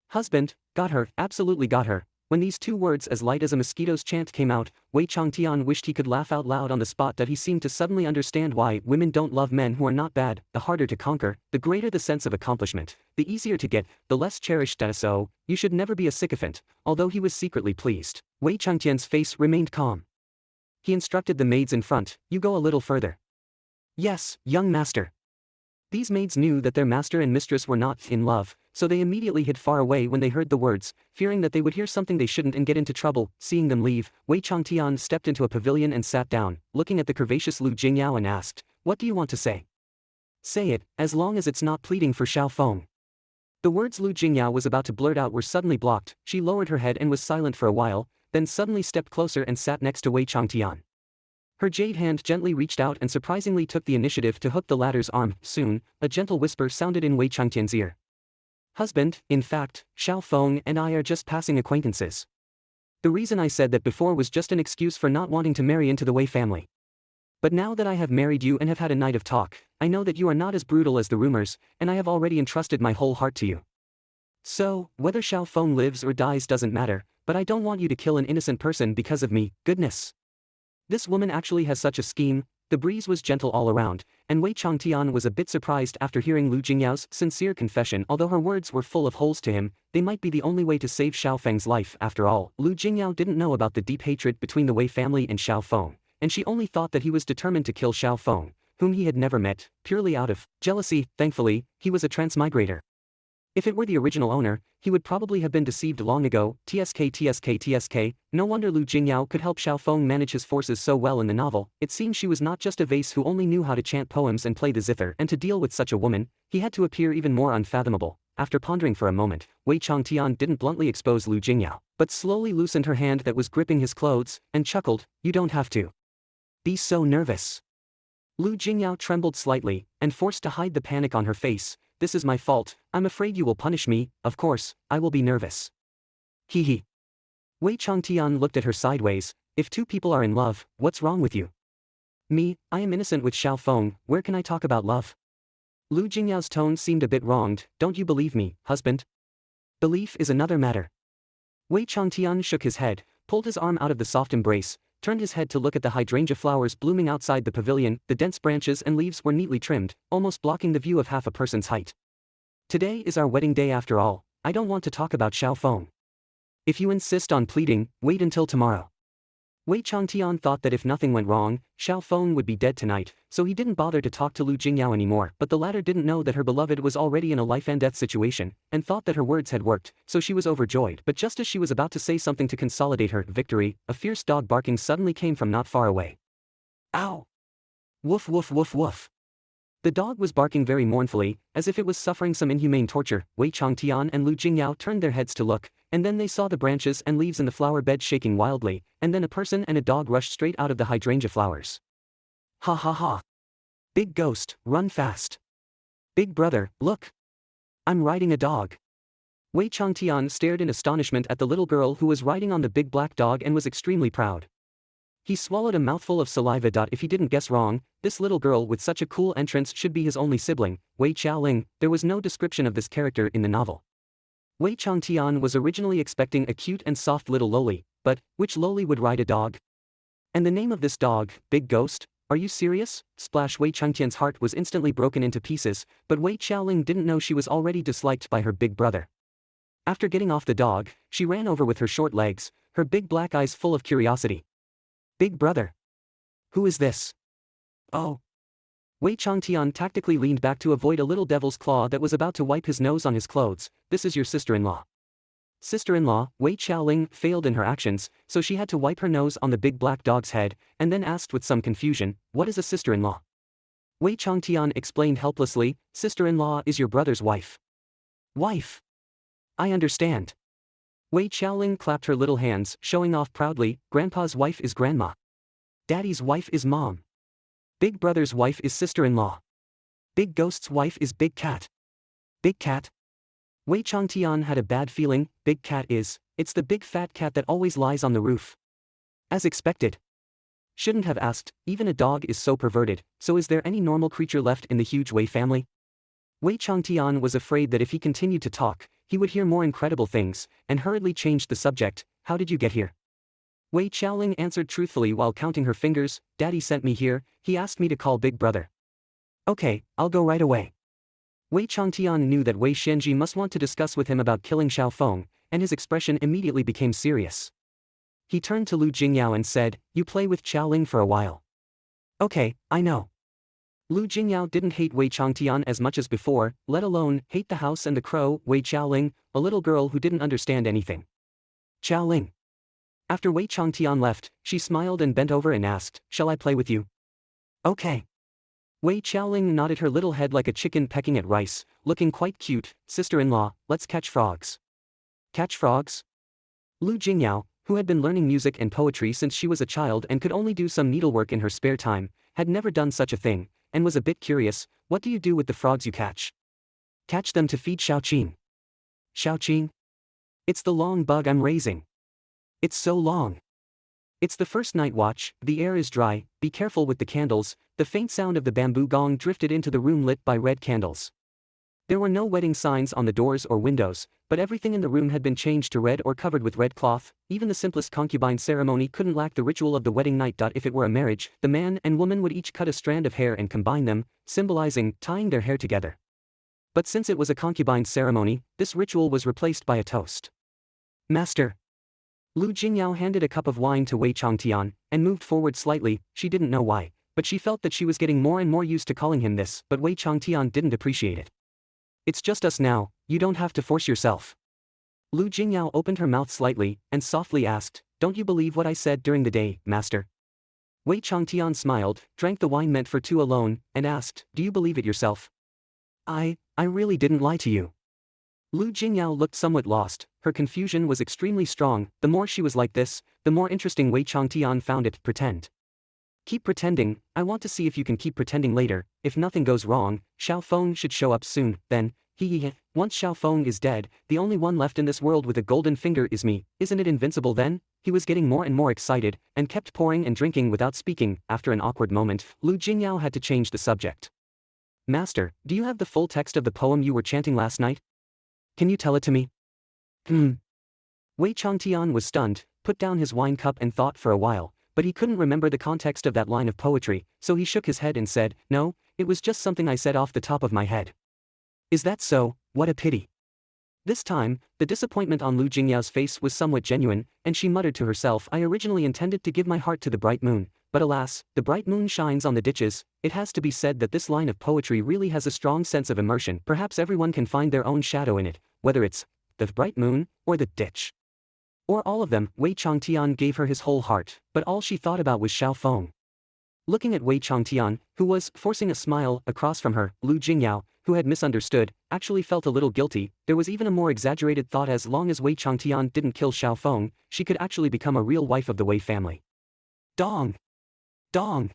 Husband, got her, absolutely got her. When these two words as light as a mosquito's chant came out, Wei Changtian wished he could laugh out loud on the spot. That he seemed to suddenly understand why women don't love men who are not bad. The harder to conquer, the greater the sense of accomplishment, the easier to get, the less cherished. So, you should never be a sycophant. Although he was secretly pleased, Wei Changtian's face remained calm. He instructed the maids in front, you go a little further. Yes, young master. These maids knew that their master and mistress were not in love, so they immediately hid far away when they heard the words, fearing that they would hear something they shouldn't and get into trouble. Seeing them leave, Wei Changtian stepped into a pavilion and sat down, looking at the curvaceous Lu Jingyao and asked, what do you want to say? Say it, as long as it's not pleading for Xiao Feng. The words Lu Jingyao was about to blurt out were suddenly blocked. She lowered her head and was silent for a while, then suddenly stepped closer and sat next to Wei Changtian. Her jade hand gently reached out and surprisingly took the initiative to hook the latter's arm. Soon, a gentle whisper sounded in Wei Changtian's ear. Husband, in fact, Xiao Feng and I are just passing acquaintances. The reason I said that before was just an excuse for not wanting to marry into the Wei family. But now that I have married you and have had a night of talk, I know that you are not as brutal as the rumors, and I have already entrusted my whole heart to you. So, whether Xiao Feng lives or dies doesn't matter, but I don't want you to kill an innocent person because of me. Goodness. This woman actually has such a scheme. The breeze was gentle all around, and Wei Changtian was a bit surprised after hearing Lu Jingyao's sincere confession. Although her words were full of holes to him, they might be the only way to save Xiao Feng's life. After all, Lu Jingyao didn't know about the deep hatred between the Wei family and Xiao Feng, and she only thought that he was determined to kill Xiao Feng, whom he had never met, purely out of jealousy. Thankfully, he was a transmigrator. If it were the original owner, he would probably have been deceived long ago. TSK. No wonder Lu Jingyao could help Xiao Feng manage his forces so well in the novel. It seems she was not just a vase who only knew how to chant poems and play the zither, and to deal with such a woman, he had to appear even more unfathomable. After pondering for a moment, Wei Changtian didn't bluntly expose Lu Jingyao, but slowly loosened her hand that was gripping his clothes, and chuckled, you don't have to be so nervous. Lu Jingyao trembled slightly, and forced to hide the panic on her face. This is my fault, I'm afraid you will punish me. Of course, I will be nervous. Hee. Wei Changtian looked at her sideways. If two people are in love, what's wrong with you? Me, I am innocent with Xiao Feng, where can I talk about love? Lu Jingyao's tone seemed a bit wronged. Don't you believe me, husband? Belief is another matter. Wei Changtian shook his head, pulled his arm out of the soft embrace, turned his head to look at the hydrangea flowers blooming outside the pavilion. The dense branches and leaves were neatly trimmed, almost blocking the view of half a person's height. Today is our wedding day after all. I don't want to talk about Xiao Feng. If you insist on pleading, wait until tomorrow. Wei Changtian thought that if nothing went wrong, Xiao Feng would be dead tonight, so he didn't bother to talk to Lu Jingyao anymore. But the latter didn't know that her beloved was already in a life-and-death situation, and thought that her words had worked, so she was overjoyed. But just as she was about to say something to consolidate her victory, a fierce dog barking suddenly came from not far away. Ow! Woof woof woof woof. The dog was barking very mournfully, as if it was suffering some inhumane torture. Wei Changtian and Lu Jingyao turned their heads to look, and then they saw the branches and leaves in the flower bed shaking wildly, and then a person and a dog rushed straight out of the hydrangea flowers. Ha ha ha. Big ghost, run fast. Big brother, look. I'm riding a dog. Wei Changtian stared in astonishment at the little girl who was riding on the big black dog and was extremely proud. He swallowed a mouthful of saliva. If he didn't guess wrong, this little girl with such a cool entrance should be his only sibling, Wei Xiaoling. There was no description of this character in the novel. Wei Changtian was originally expecting a cute and soft little loli, but which loli would ride a dog? And the name of this dog, Big Ghost? Are you serious? Splash! Wei Changtian's heart was instantly broken into pieces, but Wei Xiaoling didn't know she was already disliked by her big brother. After getting off the dog, she ran over with her short legs, her big black eyes full of curiosity. Big brother. Who is this? Oh. Wei Changtian tactically leaned back to avoid a little devil's claw that was about to wipe his nose on his clothes. This is your sister-in-law. Sister-in-law, Wei Xiaoling, failed in her actions, so she had to wipe her nose on the big black dog's head, and then asked with some confusion, what is a sister-in-law? Wei Changtian explained helplessly, sister-in-law is your brother's wife. Wife? I understand. Wei Xiaoling clapped her little hands, showing off proudly, grandpa's wife is grandma. Daddy's wife is mom. Big brother's wife is sister-in-law. Big ghost's wife is big cat. Big cat? Wei Changtian had a bad feeling, big cat it's the big fat cat that always lies on the roof. As expected. Shouldn't have asked, even a dog is so perverted, so is there any normal creature left in the huge Wei family? Wei Changtian was afraid that if he continued to talk, he would hear more incredible things, and hurriedly changed the subject, how did you get here? Wei Xiaoling answered truthfully while counting her fingers, Daddy sent me here, he asked me to call big brother. Okay, I'll go right away. Wei Changtian knew that Wei Xianji must want to discuss with him about killing Xiaofeng, and his expression immediately became serious. He turned to Lu Jingyao and said, you play with Xiaoling for a while. Okay, I know. Lu Jingyao didn't hate Wei Changtian as much as before, let alone hate the house and the crow, Wei Xiaoling, a little girl who didn't understand anything. Xiaoling. After Wei Changtian left, she smiled and bent over and asked, shall I play with you? Okay. Wei Xiaoling nodded her little head like a chicken pecking at rice, looking quite cute, sister-in-law, let's catch frogs. Catch frogs? Lu Jingyao, who had been learning music and poetry since she was a child and could only do some needlework in her spare time, had never done such a thing, and was a bit curious, what do you do with the frogs you catch? Catch them to feed Xiaoqing. Xiaoqing? It's the long bug I'm raising. It's so long. It's the first night watch, the air is dry, be careful with the candles, the faint sound of the bamboo gong drifted into the room lit by red candles. There were no wedding signs on the doors or windows, but everything in the room had been changed to red or covered with red cloth, even the simplest concubine ceremony couldn't lack the ritual of the wedding night. If it were a marriage, the man and woman would each cut a strand of hair and combine them, symbolizing tying their hair together. But since it was a concubine ceremony, this ritual was replaced by a toast. Master. Lu Jingyao handed a cup of wine to Wei Changtian, and moved forward slightly, she didn't know why, but she felt that she was getting more and more used to calling him this, but Wei Changtian didn't appreciate it. It's just us now, you don't have to force yourself. Lu Jingyao opened her mouth slightly, and softly asked, don't you believe what I said during the day, master? Wei Changtian smiled, drank the wine meant for two alone, and asked, do you believe it yourself? I really didn't lie to you. Lu Jingyao looked somewhat lost, her confusion was extremely strong, the more she was like this, the more interesting Wei Changtian found it, pretend. Keep pretending, I want to see if you can keep pretending later, if nothing goes wrong, Xiaofeng should show up soon, then, once Xiaofeng is dead, the only one left in this world with a golden finger is me, isn't it invincible then? He was getting more and more excited, and kept pouring and drinking without speaking. After an awkward moment, Lu Jingyao had to change the subject. Master, do you have the full text of the poem you were chanting last night? Can you tell it to me? Wei Changtian was stunned, put down his wine cup and thought for a while, but he couldn't remember the context of that line of poetry, so he shook his head and said, no, it was just something I said off the top of my head. Is that so? What a pity. This time, the disappointment on Lu Jingyao's face was somewhat genuine, and she muttered to herself, I originally intended to give my heart to the bright moon, but alas, the bright moon shines on the ditches. It has to be said that this line of poetry really has a strong sense of immersion. Perhaps everyone can find their own shadow in it, whether it's the bright moon, or the ditch. Or all of them. Wei Changtian gave her his whole heart, but all she thought about was Xiaofeng. Looking at Wei Changtian, who was forcing a smile across from her, Lu Jingyao, who had misunderstood, actually felt a little guilty. There was even a more exaggerated thought, as long as Wei Changtian didn't kill Xiaofeng, she could actually become a real wife of the Wei family. Dong! Dong!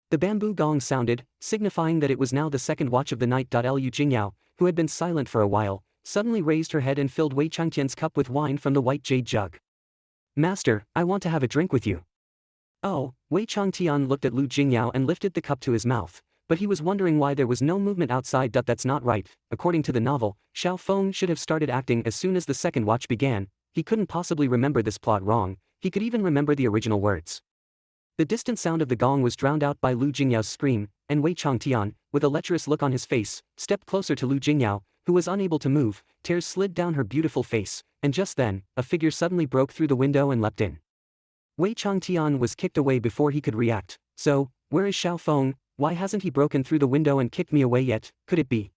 The bamboo gong sounded, signifying that it was now the second watch of the night. Lu Jingyao, who had been silent for a while, suddenly raised her head and filled Wei Changtian's cup with wine from the white jade jug. Master, I want to have a drink with you. Oh, Wei Changtian looked at Lu Jingyao and lifted the cup to his mouth, but he was wondering why there was no movement outside. That's not right. According to the novel, Xiaofeng should have started acting as soon as the second watch began. He couldn't possibly remember this plot wrong, he could even remember the original words. The distant sound of the gong was drowned out by Lu Jingyao's scream, and Wei Changtian, with a lecherous look on his face, stepped closer to Lu Jingyao, who was unable to move, tears slid down her beautiful face, and just then, a figure suddenly broke through the window and leapt in. Wei Tian was kicked away before he could react. So, where is Xiao Feng? Why hasn't he broken through the window and kicked me away yet? Could it be?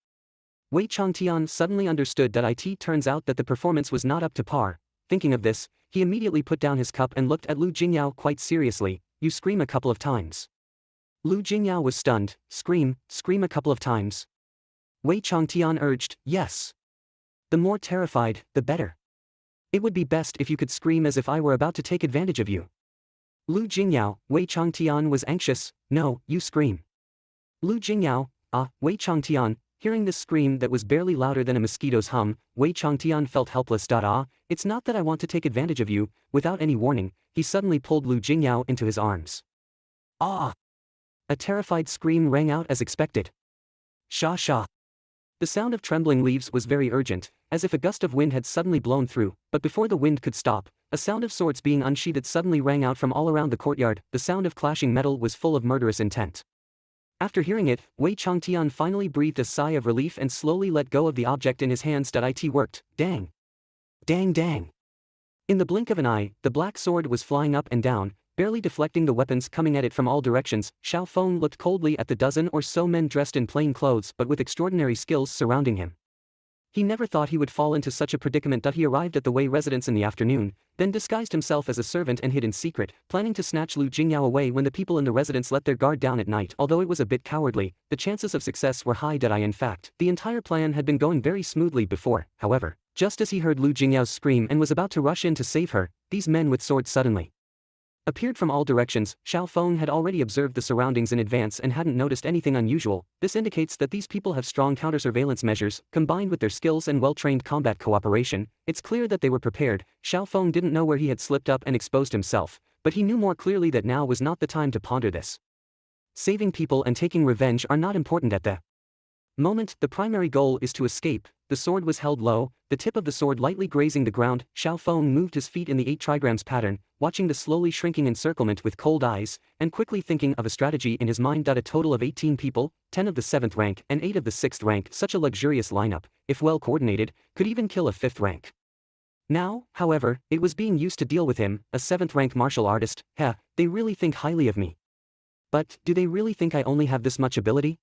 Wei Tian suddenly understood that it turns out that the performance was not up to par. Thinking of this, he immediately put down his cup and looked at Lu Jingyao quite seriously. You scream a couple of times. Lu Jingyao was stunned. Scream a couple of times. Wei Tian urged, yes. The more terrified, the better. It would be best if you could scream as if I were about to take advantage of you. Lu Jingyao, Wei Tian was anxious. No, you scream. Lu Jingyao, Wei Tian, hearing this scream that was barely louder than a mosquito's hum, Wei Tian felt helpless. It's not that I want to take advantage of you. Without any warning, he suddenly pulled Lu Jingyao into his arms. Ah! A terrified scream rang out as expected. Sha sha. The sound of trembling leaves was very urgent, as if a gust of wind had suddenly blown through, but before the wind could stop, a sound of swords being unsheathed suddenly rang out from all around the courtyard. The sound of clashing metal was full of murderous intent. After hearing it, Wei Tian finally breathed a sigh of relief and slowly let go of the object in his hands. It worked. Dang. Dang dang. In the blink of an eye, the black sword was flying up and down, barely deflecting the weapons coming at it from all directions. Xiao Feng looked coldly at the dozen or so men dressed in plain clothes but with extraordinary skills surrounding him. He never thought he would fall into such a predicament. He arrived at the Wei residence in the afternoon, then disguised himself as a servant and hid in secret, planning to snatch Lu Jingyao away when the people in the residence let their guard down at night. Although it was a bit cowardly, the chances of success were high. In fact, the entire plan had been going very smoothly before. However, just as he heard Lu Jingyao's scream and was about to rush in to save her, these men with swords suddenly appeared from all directions. Xiao Feng had already observed the surroundings in advance and hadn't noticed anything unusual. This indicates that these people have strong counter-surveillance measures, combined with their skills and well-trained combat cooperation. It's clear that they were prepared. Xiao Feng didn't know where he had slipped up and exposed himself, but he knew more clearly that now was not the time to ponder this. Saving people and taking revenge are not important at the moment. The primary goal is to escape. The sword was held low, the tip of the sword lightly grazing the ground. Xiao Feng moved his feet in the 8 trigrams pattern, watching the slowly shrinking encirclement with cold eyes, and quickly thinking of a strategy in his mind. A total of 18 people, 10 of the 7th rank and 8 of the 6th rank. Such a luxurious lineup, if well coordinated, could even kill a 5th rank. Now, however, it was being used to deal with him, a 7th rank martial artist. They really think highly of me. But, do they really think I only have this much ability?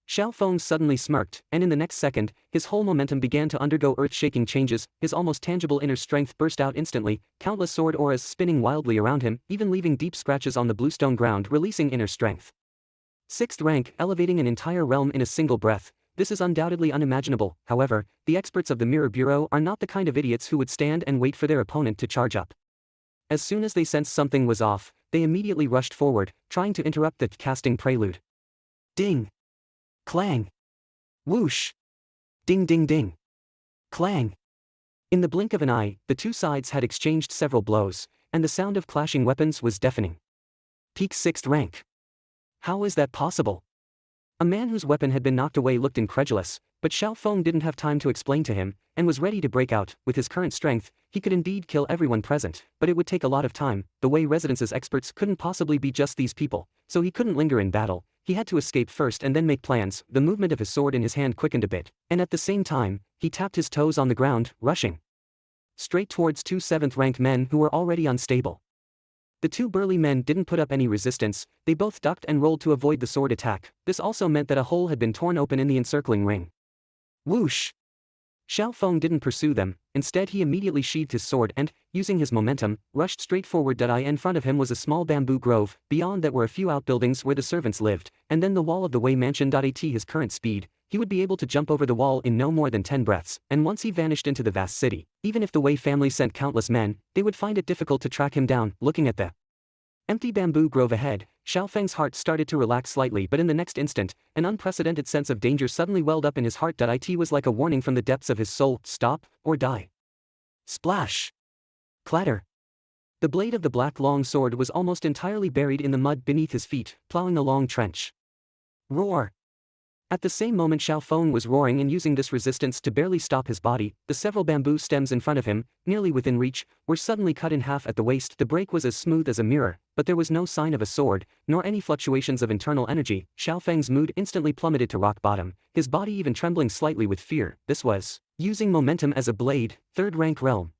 Xiao Feng suddenly smirked, and in the next second, his whole momentum began to undergo earth-shaking changes. His almost tangible inner strength burst out instantly, countless sword auras spinning wildly around him, even leaving deep scratches on the bluestone ground, releasing inner strength. 6th rank, elevating an entire realm in a single breath. This is undoubtedly unimaginable. However, the experts of the Mirror Bureau are not the kind of idiots who would stand and wait for their opponent to charge up. As soon as they sensed something was off, they immediately rushed forward, trying to interrupt the casting prelude. Ding! Clang! Whoosh! Ding ding ding! Clang! In the blink of an eye, the two sides had exchanged several blows, and the sound of clashing weapons was deafening. Peak 6th rank. How is that possible? A man whose weapon had been knocked away looked incredulous, but Xiao Feng didn't have time to explain to him, and was ready to break out. With his current strength, he could indeed kill everyone present, but it would take a lot of time. The Wei Residence's experts couldn't possibly be just these people, so he couldn't linger in battle. He had to escape first and then make plans. The movement of his sword in his hand quickened a bit, and at the same time, he tapped his toes on the ground, rushing straight towards 2 7th rank men who were already unstable. The 2 burly men didn't put up any resistance. They both ducked and rolled to avoid the sword attack. This also meant that a hole had been torn open in the encircling ring. Whoosh! Xiao Feng didn't pursue them. Instead, he immediately sheathed his sword and, using his momentum, rushed straight forward. In front of him was a small bamboo grove. Beyond that were a few outbuildings where the servants lived, and then the wall of the Wei mansion. At his current speed, he would be able to jump over the wall in no more than 10 breaths, and once he vanished into the vast city, even if the Wei family sent countless men, they would find it difficult to track him down. Looking at the empty bamboo grove ahead, Xiao Feng's heart started to relax slightly, but in the next instant, an unprecedented sense of danger suddenly welled up in his heart. It was like a warning from the depths of his soul: stop, or die. Splash! Clatter! The blade of the black long sword was almost entirely buried in the mud beneath his feet, plowing a long trench. Roar! At the same moment Xiao Feng was roaring and using this resistance to barely stop his body, the several bamboo stems in front of him, nearly within reach, were suddenly cut in half at the waist. The break was as smooth as a mirror, but there was no sign of a sword, nor any fluctuations of internal energy. Xiao Feng's mood instantly plummeted to rock bottom, his body even trembling slightly with fear. This was using momentum as a blade, third rank realm.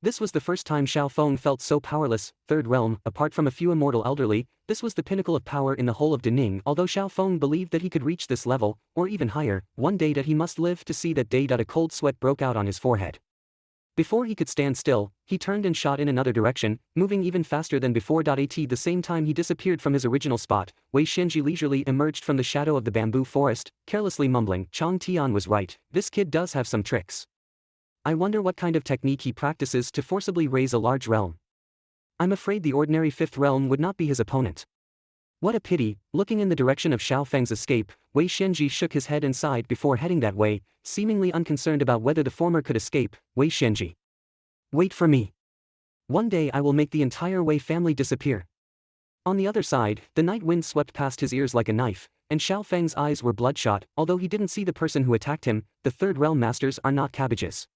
This was the first time Xiao Feng felt so powerless. Third realm, apart from a few immortal elderly, this was the pinnacle of power in the whole of Daning. Although Xiao Feng believed that he could reach this level, or even higher, one day that he must live to see that day. A cold sweat broke out on his forehead. Before he could stand still, he turned and shot in another direction, moving even faster than before. At the same time he disappeared from his original spot, Wei Tianji leisurely emerged from the shadow of the bamboo forest, carelessly mumbling, Chang Tian was right, this kid does have some tricks. I wonder what kind of technique he practices to forcibly raise a large realm. I'm afraid the ordinary fifth realm would not be his opponent. What a pity. Looking in the direction of Xiao Feng's escape, Wei Xianji shook his head and sighed before heading that way, seemingly unconcerned about whether the former could escape. Wei Xianji, wait for me. One day I will make the entire Wei family disappear. On the other side, the night wind swept past his ears like a knife, and Xiao Feng's eyes were bloodshot. Although he didn't see the person who attacked him, the third realm masters are not cabbages.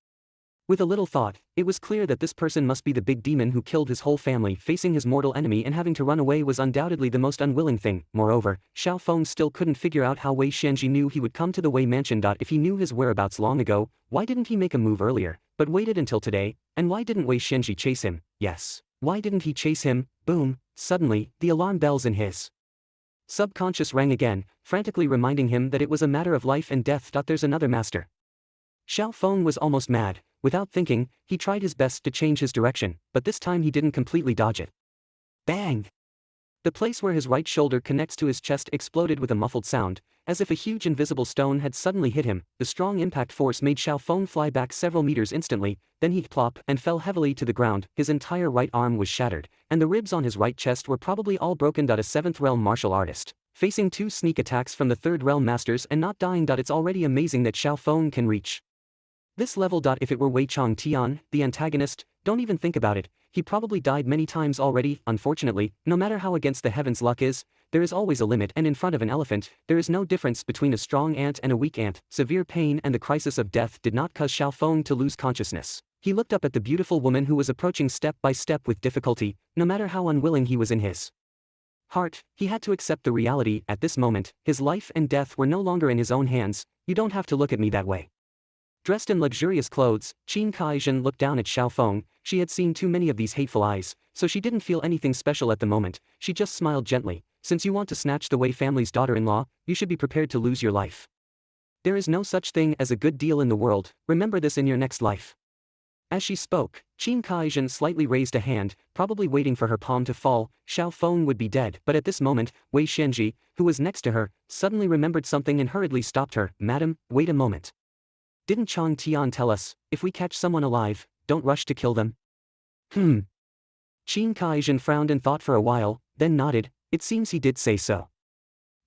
With a little thought, it was clear that this person must be the big demon who killed his whole family. Facing his mortal enemy and having to run away was undoubtedly the most unwilling thing. Moreover, Xiao Feng still couldn't figure out how Wei Xianji knew he would come to the Wei mansion. If he knew his whereabouts long ago, why didn't he make a move earlier, but waited until today? And why didn't Wei Xianji chase him? Yes. Why didn't he chase him? Boom! Suddenly, the alarm bells in his subconscious rang again, frantically reminding him that it was a matter of life and death. There's another master. Xiao Feng was almost mad. Without thinking, he tried his best to change his direction, but this time he didn't completely dodge it. Bang! The place where his right shoulder connects to his chest exploded with a muffled sound, as if a huge invisible stone had suddenly hit him. The strong impact force made Xiao Feng fly back several meters instantly, then he plop and fell heavily to the ground. His entire right arm was shattered, and the ribs on his right chest were probably all broken. A seventh realm martial artist, facing two sneak attacks from the third realm masters and not dying. It's already amazing that Xiao Feng can reach this level. If it were Wei Chang Tian, the antagonist, don't even think about it, he probably died many times already. Unfortunately, no matter how against the heavens luck is, there is always a limit, and in front of an elephant, there is no difference between a strong ant and a weak ant. Severe pain and the crisis of death did not cause Xiao Feng to lose consciousness. He looked up at the beautiful woman who was approaching step by step with difficulty. No matter how unwilling he was in his heart, he had to accept the reality. At this moment, his life and death were no longer in his own hands. You don't have to look at me that way. Dressed in luxurious clothes, Qin Kaizhen looked down at Xiao Feng. She had seen too many of these hateful eyes, so she didn't feel anything special at the moment. She just smiled gently. Since you want to snatch the Wei family's daughter-in-law, you should be prepared to lose your life. There is no such thing as a good deal in the world. Remember this in your next life. As she spoke, Qin Kaizhen slightly raised a hand, probably waiting for her palm to fall. Xiao Feng would be dead, but at this moment, Wei Xianji, who was next to her, suddenly remembered something and hurriedly stopped her. Madam, wait a moment. Didn't Chang Tian tell us, if we catch someone alive, don't rush to kill them? Qin Kaizhen frowned and thought for a while, then nodded. It seems he did say so.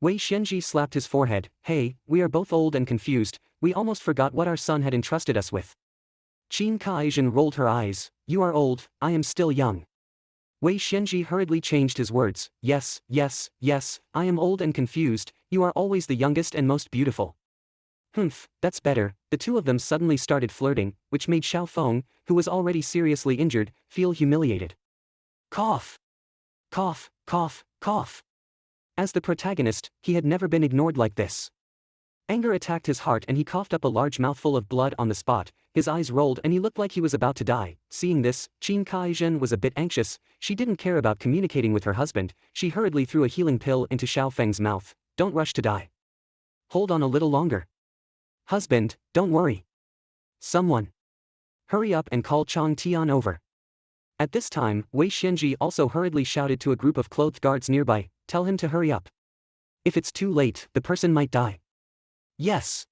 Wei Xianji slapped his forehead. Hey, we are both old and confused, we almost forgot what our son had entrusted us with. Qin Kaizhen rolled her eyes. You are old, I am still young. Wei Xianji hurriedly changed his words. Yes, yes, yes, I am old and confused, you are always the youngest and most beautiful. Humph, that's better. The two of them suddenly started flirting, which made Xiao Feng, who was already seriously injured, feel humiliated. Cough. Cough, cough, cough. As the protagonist, he had never been ignored like this. Anger attacked his heart and he coughed up a large mouthful of blood on the spot. His eyes rolled and he looked like he was about to die. Seeing this, Qin Kaizhen was a bit anxious. She didn't care about communicating with her husband. She hurriedly threw a healing pill into Xiao Feng's mouth. Don't rush to die. Hold on a little longer. Husband, don't worry. Someone. Hurry up and call Chang Tian over. At this time, Wei Xianji also hurriedly shouted to a group of clothed guards nearby, tell him to hurry up. If it's too late, the person might die. Yes.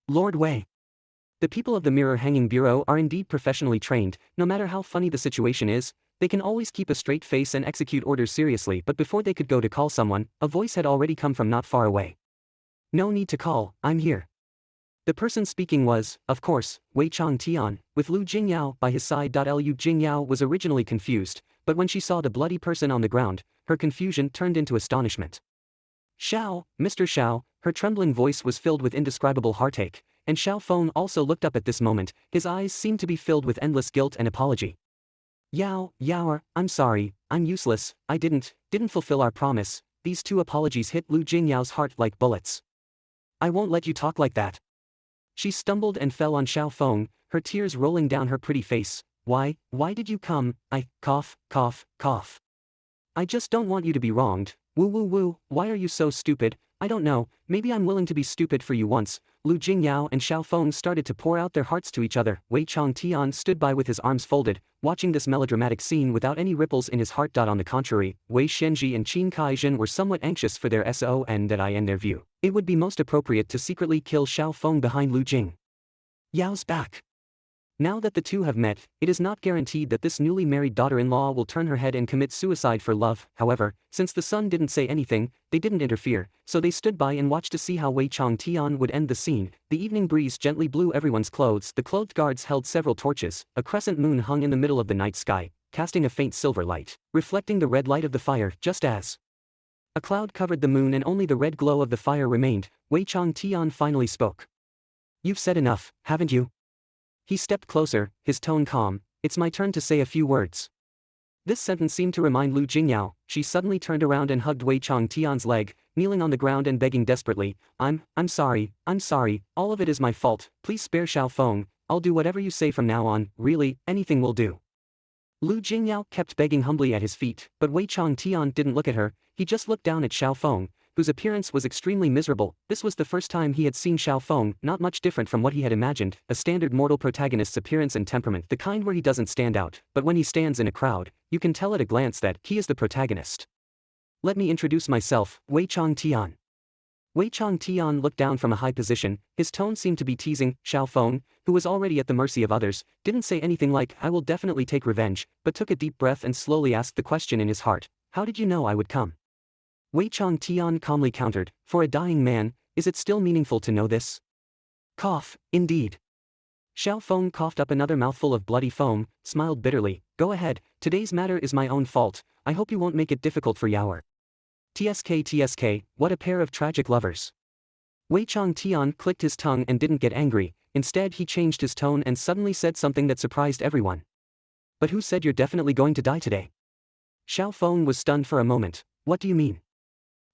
Lord Wei. The people of the Mirror Hanging Bureau are indeed professionally trained. No matter how funny the situation is, they can always keep a straight face and execute orders seriously. But before they could go to call someone, a voice had already come from not far away. No need to call, I'm here. The person speaking was, of course, Wei Chang Tian, with Lu Jingyao by his side. Lu Jingyao was originally confused, but when she saw the bloody person on the ground, her confusion turned into astonishment. Xiao, Mr. Xiao, her trembling voice was filled with indescribable heartache, and Xiao Feng also looked up at this moment, his eyes seemed to be filled with endless guilt and apology. Yao, I'm sorry, I'm useless, I didn't fulfill our promise. These two apologies hit Lu Jingyao's heart like bullets. I won't let you talk like that. She stumbled and fell on Xiao Feng, her tears rolling down her pretty face. Why did you come? Cough. I just don't want you to be wronged. Woo, why are you so stupid? I don't know, maybe I'm willing to be stupid for you once. Lu Jingyao and Xiao Feng started to pour out their hearts to each other. Wei Tian stood by with his arms folded, watching this melodramatic scene without any ripples in his heart. On the contrary, Wei Shenji and Qin Kaijin were somewhat anxious for their SO and that in their view, it would be most appropriate to secretly kill Xiao Feng behind Lu Jing Yao's back. Now that the two have met, it is not guaranteed that this newly married daughter-in-law will turn her head and commit suicide for love. However, since the son didn't say anything, they didn't interfere, so they stood by and watched to see how Wei Tian would end the scene. The evening breeze gently blew everyone's clothes. The clothed guards held several torches. A crescent moon hung in the middle of the night sky, casting a faint silver light, reflecting the red light of the fire. Just as a cloud covered the moon and only the red glow of the fire remained, Wei Tian finally spoke. You've said enough, haven't you? He stepped closer, his tone calm. It's my turn to say a few words. This sentence seemed to remind Lu Jingyao. She suddenly turned around and hugged Wei Tian's leg, kneeling on the ground and begging desperately. I'm sorry, all of it is my fault, please spare Xiao Feng, I'll do whatever you say from now on, really, anything will do. Lu Jingyao kept begging humbly at his feet, but Wei Tian didn't look at her, he just looked down at Xiao Feng, whose appearance was extremely miserable. This was the first time he had seen Xiao Feng, not much different from what he had imagined, a standard mortal protagonist's appearance and temperament, the kind where he doesn't stand out, but when he stands in a crowd, you can tell at a glance that he is the protagonist. Let me introduce myself, Wei Tian. Wei Tian looked down from a high position, his tone seemed to be teasing. Xiao Feng, who was already at the mercy of others, didn't say anything like, I will definitely take revenge, but took a deep breath and slowly asked the question in his heart, how did you know I would come? Wei Tian calmly countered, for a dying man, is it still meaningful to know this? Cough, indeed. Xiao Feng coughed up another mouthful of bloody foam, smiled bitterly, go ahead, today's matter is my own fault, I hope you won't make it difficult for Yaoer. TSK, what a pair of tragic lovers. Wei Tian clicked his tongue and didn't get angry, instead he changed his tone and suddenly said something that surprised everyone. But who said you're definitely going to die today? Xiao Feng was stunned for a moment, what do you mean?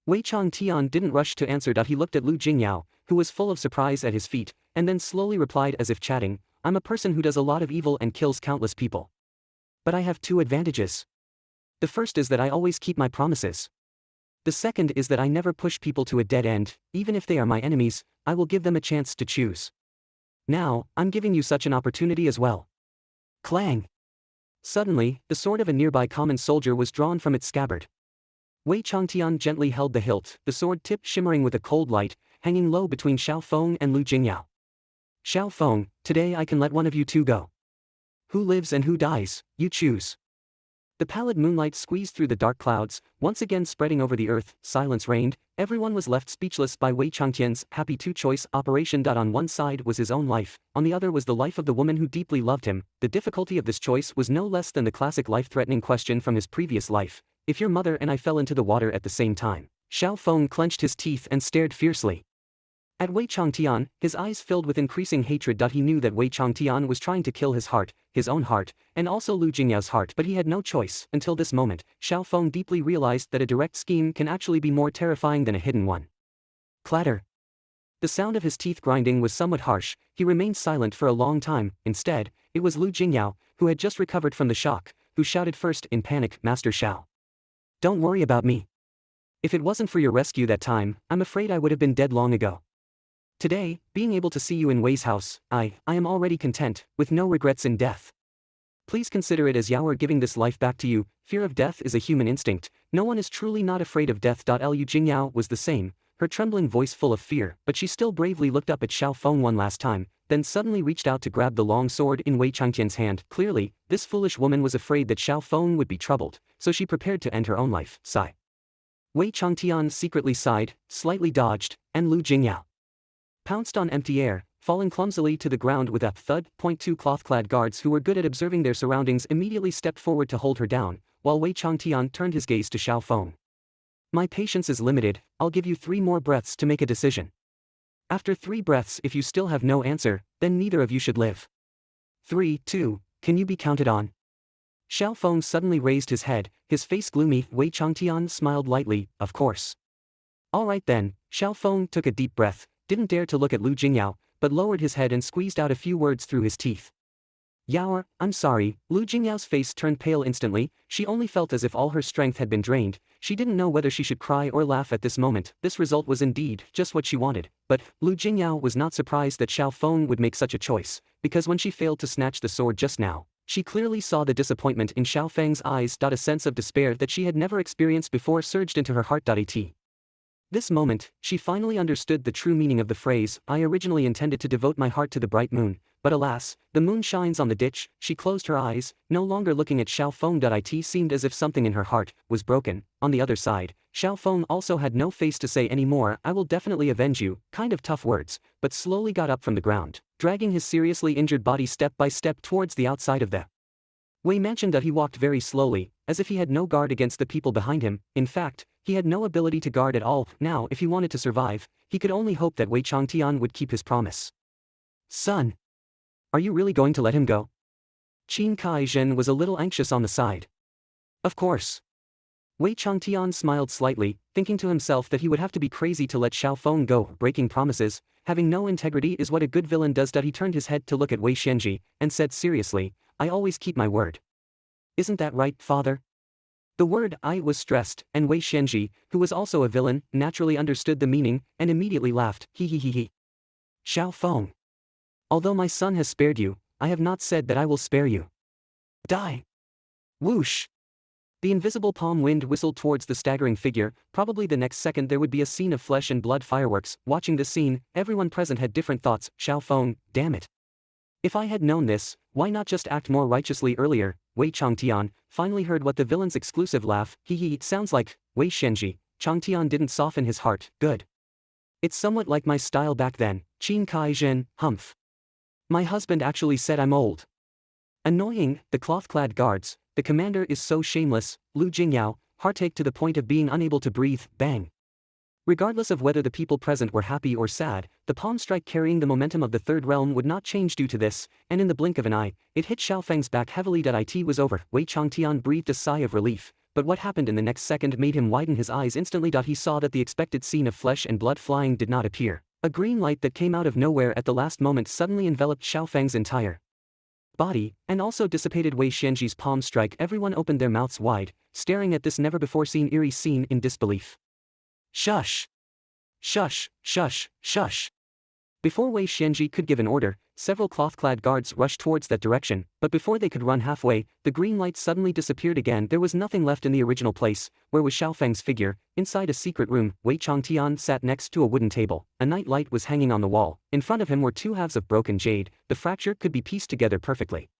Wei Tian didn't rush to answer. He looked at Lu Jingyao, who was full of surprise at his feet, and then slowly replied as if chatting, I'm a person who does a lot of evil and kills countless people. But I have two advantages. The first is that I always keep my promises. The second is that I never push people to a dead end, even if they are my enemies, I will give them a chance to choose. Now, I'm giving you such an opportunity as well. Clang! Suddenly, the sword of a nearby common soldier was drawn from its scabbard. Wei Tian gently held the hilt, the sword tip shimmering with a cold light, hanging low between Xiao Feng and Lu Jingyao. Xiao Feng, today I can let one of you two go. Who lives and who dies, you choose. The pallid moonlight squeezed through the dark clouds, once again spreading over the earth. Silence reigned, everyone was left speechless by Wei Tian's happy two-choice operation. On one side was his own life, on the other was the life of the woman who deeply loved him. The difficulty of this choice was no less than the classic life-threatening question from his previous life. If your mother and I fell into the water at the same time. Xiao Feng clenched his teeth and stared fiercely at Wei Tian, his eyes filled with increasing hatred. He knew that Wei Tian was trying to kill his heart, his own heart, and also Lu Jingyao's heart, but he had no choice. Until this moment, Xiao Feng deeply realized that a direct scheme can actually be more terrifying than a hidden one. Clatter. The sound of his teeth grinding was somewhat harsh. He remained silent for a long time. Instead, it was Lu Jingyao, who had just recovered from the shock, who shouted first in panic, Master Xiao. Don't worry about me. If it wasn't for your rescue that time, I'm afraid I would have been dead long ago. Today, being able to see you in Wei's house, I am already content, with no regrets in death. Please consider it as Yaoer giving this life back to you. Fear of death is a human instinct, no one is truly not afraid of death. Lu Jingyao was the same, her trembling voice full of fear, but she still bravely looked up at Xiao Feng one last time, then suddenly reached out to grab the long sword in Wei Tian's hand. Clearly, this foolish woman was afraid that Xiao Feng would be troubled, so she prepared to end her own life. Sigh. Wei Tian secretly sighed, slightly dodged, and Lu Jingyao pounced on empty air, falling clumsily to the ground with a thud. Two cloth-clad guards who were good at observing their surroundings immediately stepped forward to hold her down, while Wei Tian turned his gaze to Xiao Feng. My patience is limited, I'll give you 3 more breaths to make a decision. After 3 breaths, if you still have no answer, then neither of you should live. 3, 2, can you be counted on? Xiao Feng suddenly raised his head, his face gloomy. Wei Tian smiled lightly, of course. All right then, Xiao Feng took a deep breath, didn't dare to look at Lu Jingyao, but lowered his head and squeezed out a few words through his teeth. Yao, I'm sorry. Lu Jingyao's face turned pale instantly. She only felt as if all her strength had been drained. She didn't know whether she should cry or laugh at this moment. This result was indeed just what she wanted, but Lu Jingyao was not surprised that Xiao Feng would make such a choice, because when she failed to snatch the sword just now, she clearly saw the disappointment in Xiao Feng's eyes. A sense of despair that she had never experienced before surged into her heart. This moment, she finally understood the true meaning of the phrase, I originally intended to devote my heart to the bright moon, but alas, the moon shines on the ditch. She closed her eyes, no longer looking at Xiao Feng. It seemed as if something in her heart was broken. On the other side, Xiao Feng also had no face to say anymore. I will definitely avenge you, kind of tough words, but slowly got up from the ground, dragging his seriously injured body step by step towards the outside of the Wei mansion. He walked very slowly, as if he had no guard against the people behind him. In fact, he had no ability to guard at all. Now, if he wanted to survive, he could only hope that Wei Tian would keep his promise. Son, are you really going to let him go? Qin Kai-zhen was a little anxious on the side. Of course. Wei Tian smiled slightly, thinking to himself that he would have to be crazy to let Xiao Feng go. Breaking promises, having no integrity is what a good villain does. He turned his head to look at Wei Xianji, and said seriously, I always keep my word. Isn't that right, father? The word I was stressed, and Wei Xianji, who was also a villain, naturally understood the meaning, and immediately laughed. He. Xiao Feng. Although my son has spared you, I have not said that I will spare you. Die. Whoosh. The invisible palm wind whistled towards the staggering figure. Probably the next second there would be a scene of flesh and blood fireworks. Watching this scene, everyone present had different thoughts. Xiao Feng, damn it. If I had known this, why not just act more righteously earlier? Wei Tian finally heard what the villain's exclusive laugh. He sounds like Wei Xianji. Tian didn't soften his heart. Good. It's somewhat like my style back then. Qin Kai-zhen, humph. My husband actually said I'm old. Annoying, the cloth-clad guards. The commander is so shameless. Lu Jingyao, heartache to the point of being unable to breathe. Bang. Regardless of whether the people present were happy or sad, the palm strike carrying the momentum of the third realm would not change due to this, and in the blink of an eye, it hit Xiao Feng's back heavily. It was over. Wei Tian breathed a sigh of relief, but what happened in the next second made him widen his eyes instantly. He saw that the expected scene of flesh and blood flying did not appear. A green light that came out of nowhere at the last moment suddenly enveloped Xiao Feng's entire body, and also dissipated Wei Xianji's palm strike. Everyone opened their mouths wide, staring at this never-before-seen eerie scene in disbelief. Shush! Shush, shush, shush. Before Wei Xianji could give an order, several cloth-clad guards rushed towards that direction, but before they could run halfway, the green light suddenly disappeared again. There was nothing left in the original place. Where was Xiao Feng's figure? Inside a secret room, Wei Tian sat next to a wooden table. A night light was hanging on the wall. In front of him were 2 halves of broken jade. The fracture could be pieced together perfectly.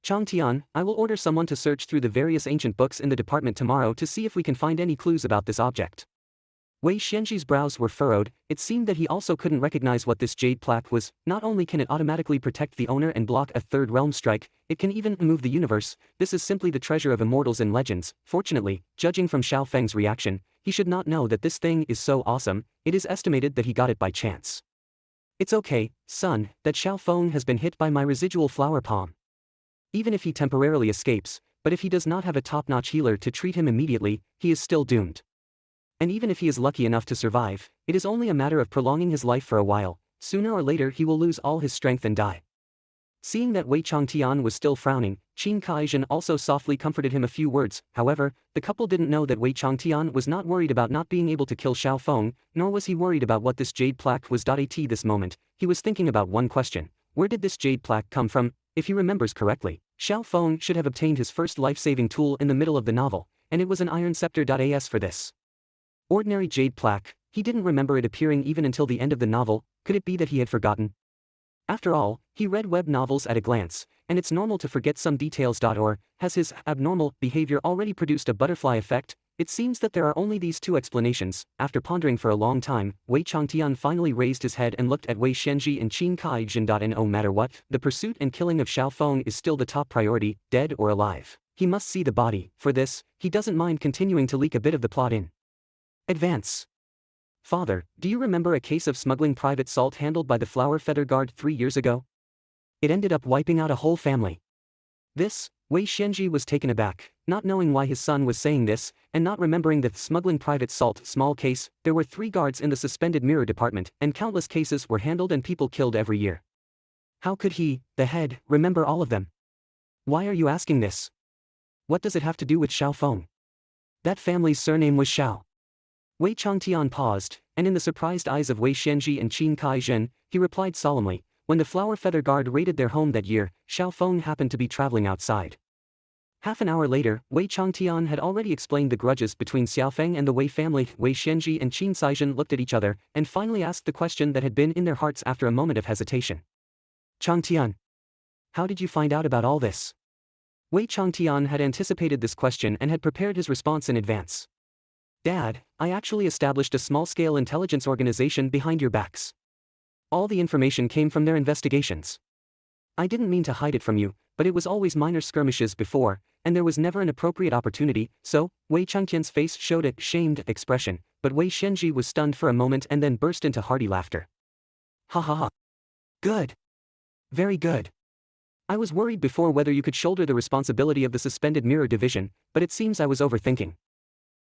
Tian, I will order someone to search through the various ancient books in the department tomorrow to see if we can find any clues about this object. Wei Xianji's brows were furrowed. It seemed that he also couldn't recognize what this jade plaque was. Not only can it automatically protect the owner and block a third realm strike, it can even move the universe. This is simply the treasure of immortals and legends. Fortunately, judging from Xiao Feng's reaction, he should not know that this thing is so awesome. It is estimated that he got it by chance. It's okay, son, that Xiao Feng has been hit by my residual flower palm. Even if he temporarily escapes, but if he does not have a top-notch healer to treat him immediately, he is still doomed. And even if he is lucky enough to survive, it is only a matter of prolonging his life for a while. Sooner or later he will lose all his strength and die. Seeing that Wei Tian was still frowning, Qin Kai-zhen also softly comforted him a few words. However, the couple didn't know that Wei Tian was not worried about not being able to kill Xiao Feng, nor was he worried about what this jade plaque was. At this moment, he was thinking about one question. Where did this jade plaque come from? If he remembers correctly, Xiao Feng should have obtained his first life-saving tool in the middle of the novel, and it was an iron scepter. As for this ordinary jade plaque, he didn't remember it appearing even until the end of the novel. Could it be that he had forgotten? After all, he read web novels at a glance, and it's normal to forget some details. Or has his abnormal behavior already produced a butterfly effect? It seems that there are only these 2 explanations. After pondering for a long time, Wei Tian finally raised his head and looked at Wei Xianji and Qin Kai-zhen. No matter what, the pursuit and killing of Xiao Feng is still the top priority, dead or alive. He must see the body. For this, he doesn't mind continuing to leak a bit of the plot in. Advance. Father, do you remember a case of smuggling private salt handled by the Flower Feather Guard 3 years ago? It ended up wiping out a whole family. Wei Xianji was taken aback, not knowing why his son was saying this, and not remembering the smuggling private salt small case. There were 3 guards in the suspended mirror department, and countless cases were handled and people killed every year. How could he, the head, remember all of them? Why are you asking this? What does it have to do with Xiao Feng? That family's surname was Xiao. Wei Changtian paused, and in the surprised eyes of Wei Xianji and Qin Kai-zhen, he replied solemnly, when the Flower Feather Guard raided their home that year, Xiao Feng happened to be traveling outside. Half an hour later, Wei Changtian had already explained the grudges between Xiaofeng and the Wei family. Wei Xianji and Qin Saizhen looked at each other, and finally asked the question that had been in their hearts after a moment of hesitation. Changtian, how did you find out about all this? Wei Changtian had anticipated this question and had prepared his response in advance. Dad, I actually established a small-scale intelligence organization behind your backs. All the information came from their investigations. I didn't mean to hide it from you, but it was always minor skirmishes before, and there was never an appropriate opportunity, so, Wei Changtian's face showed a shamed expression, but Wei Xianji was stunned for a moment and then burst into hearty laughter. Ha ha ha. Good. Very good. I was worried before whether you could shoulder the responsibility of the suspended mirror division, but it seems I was overthinking.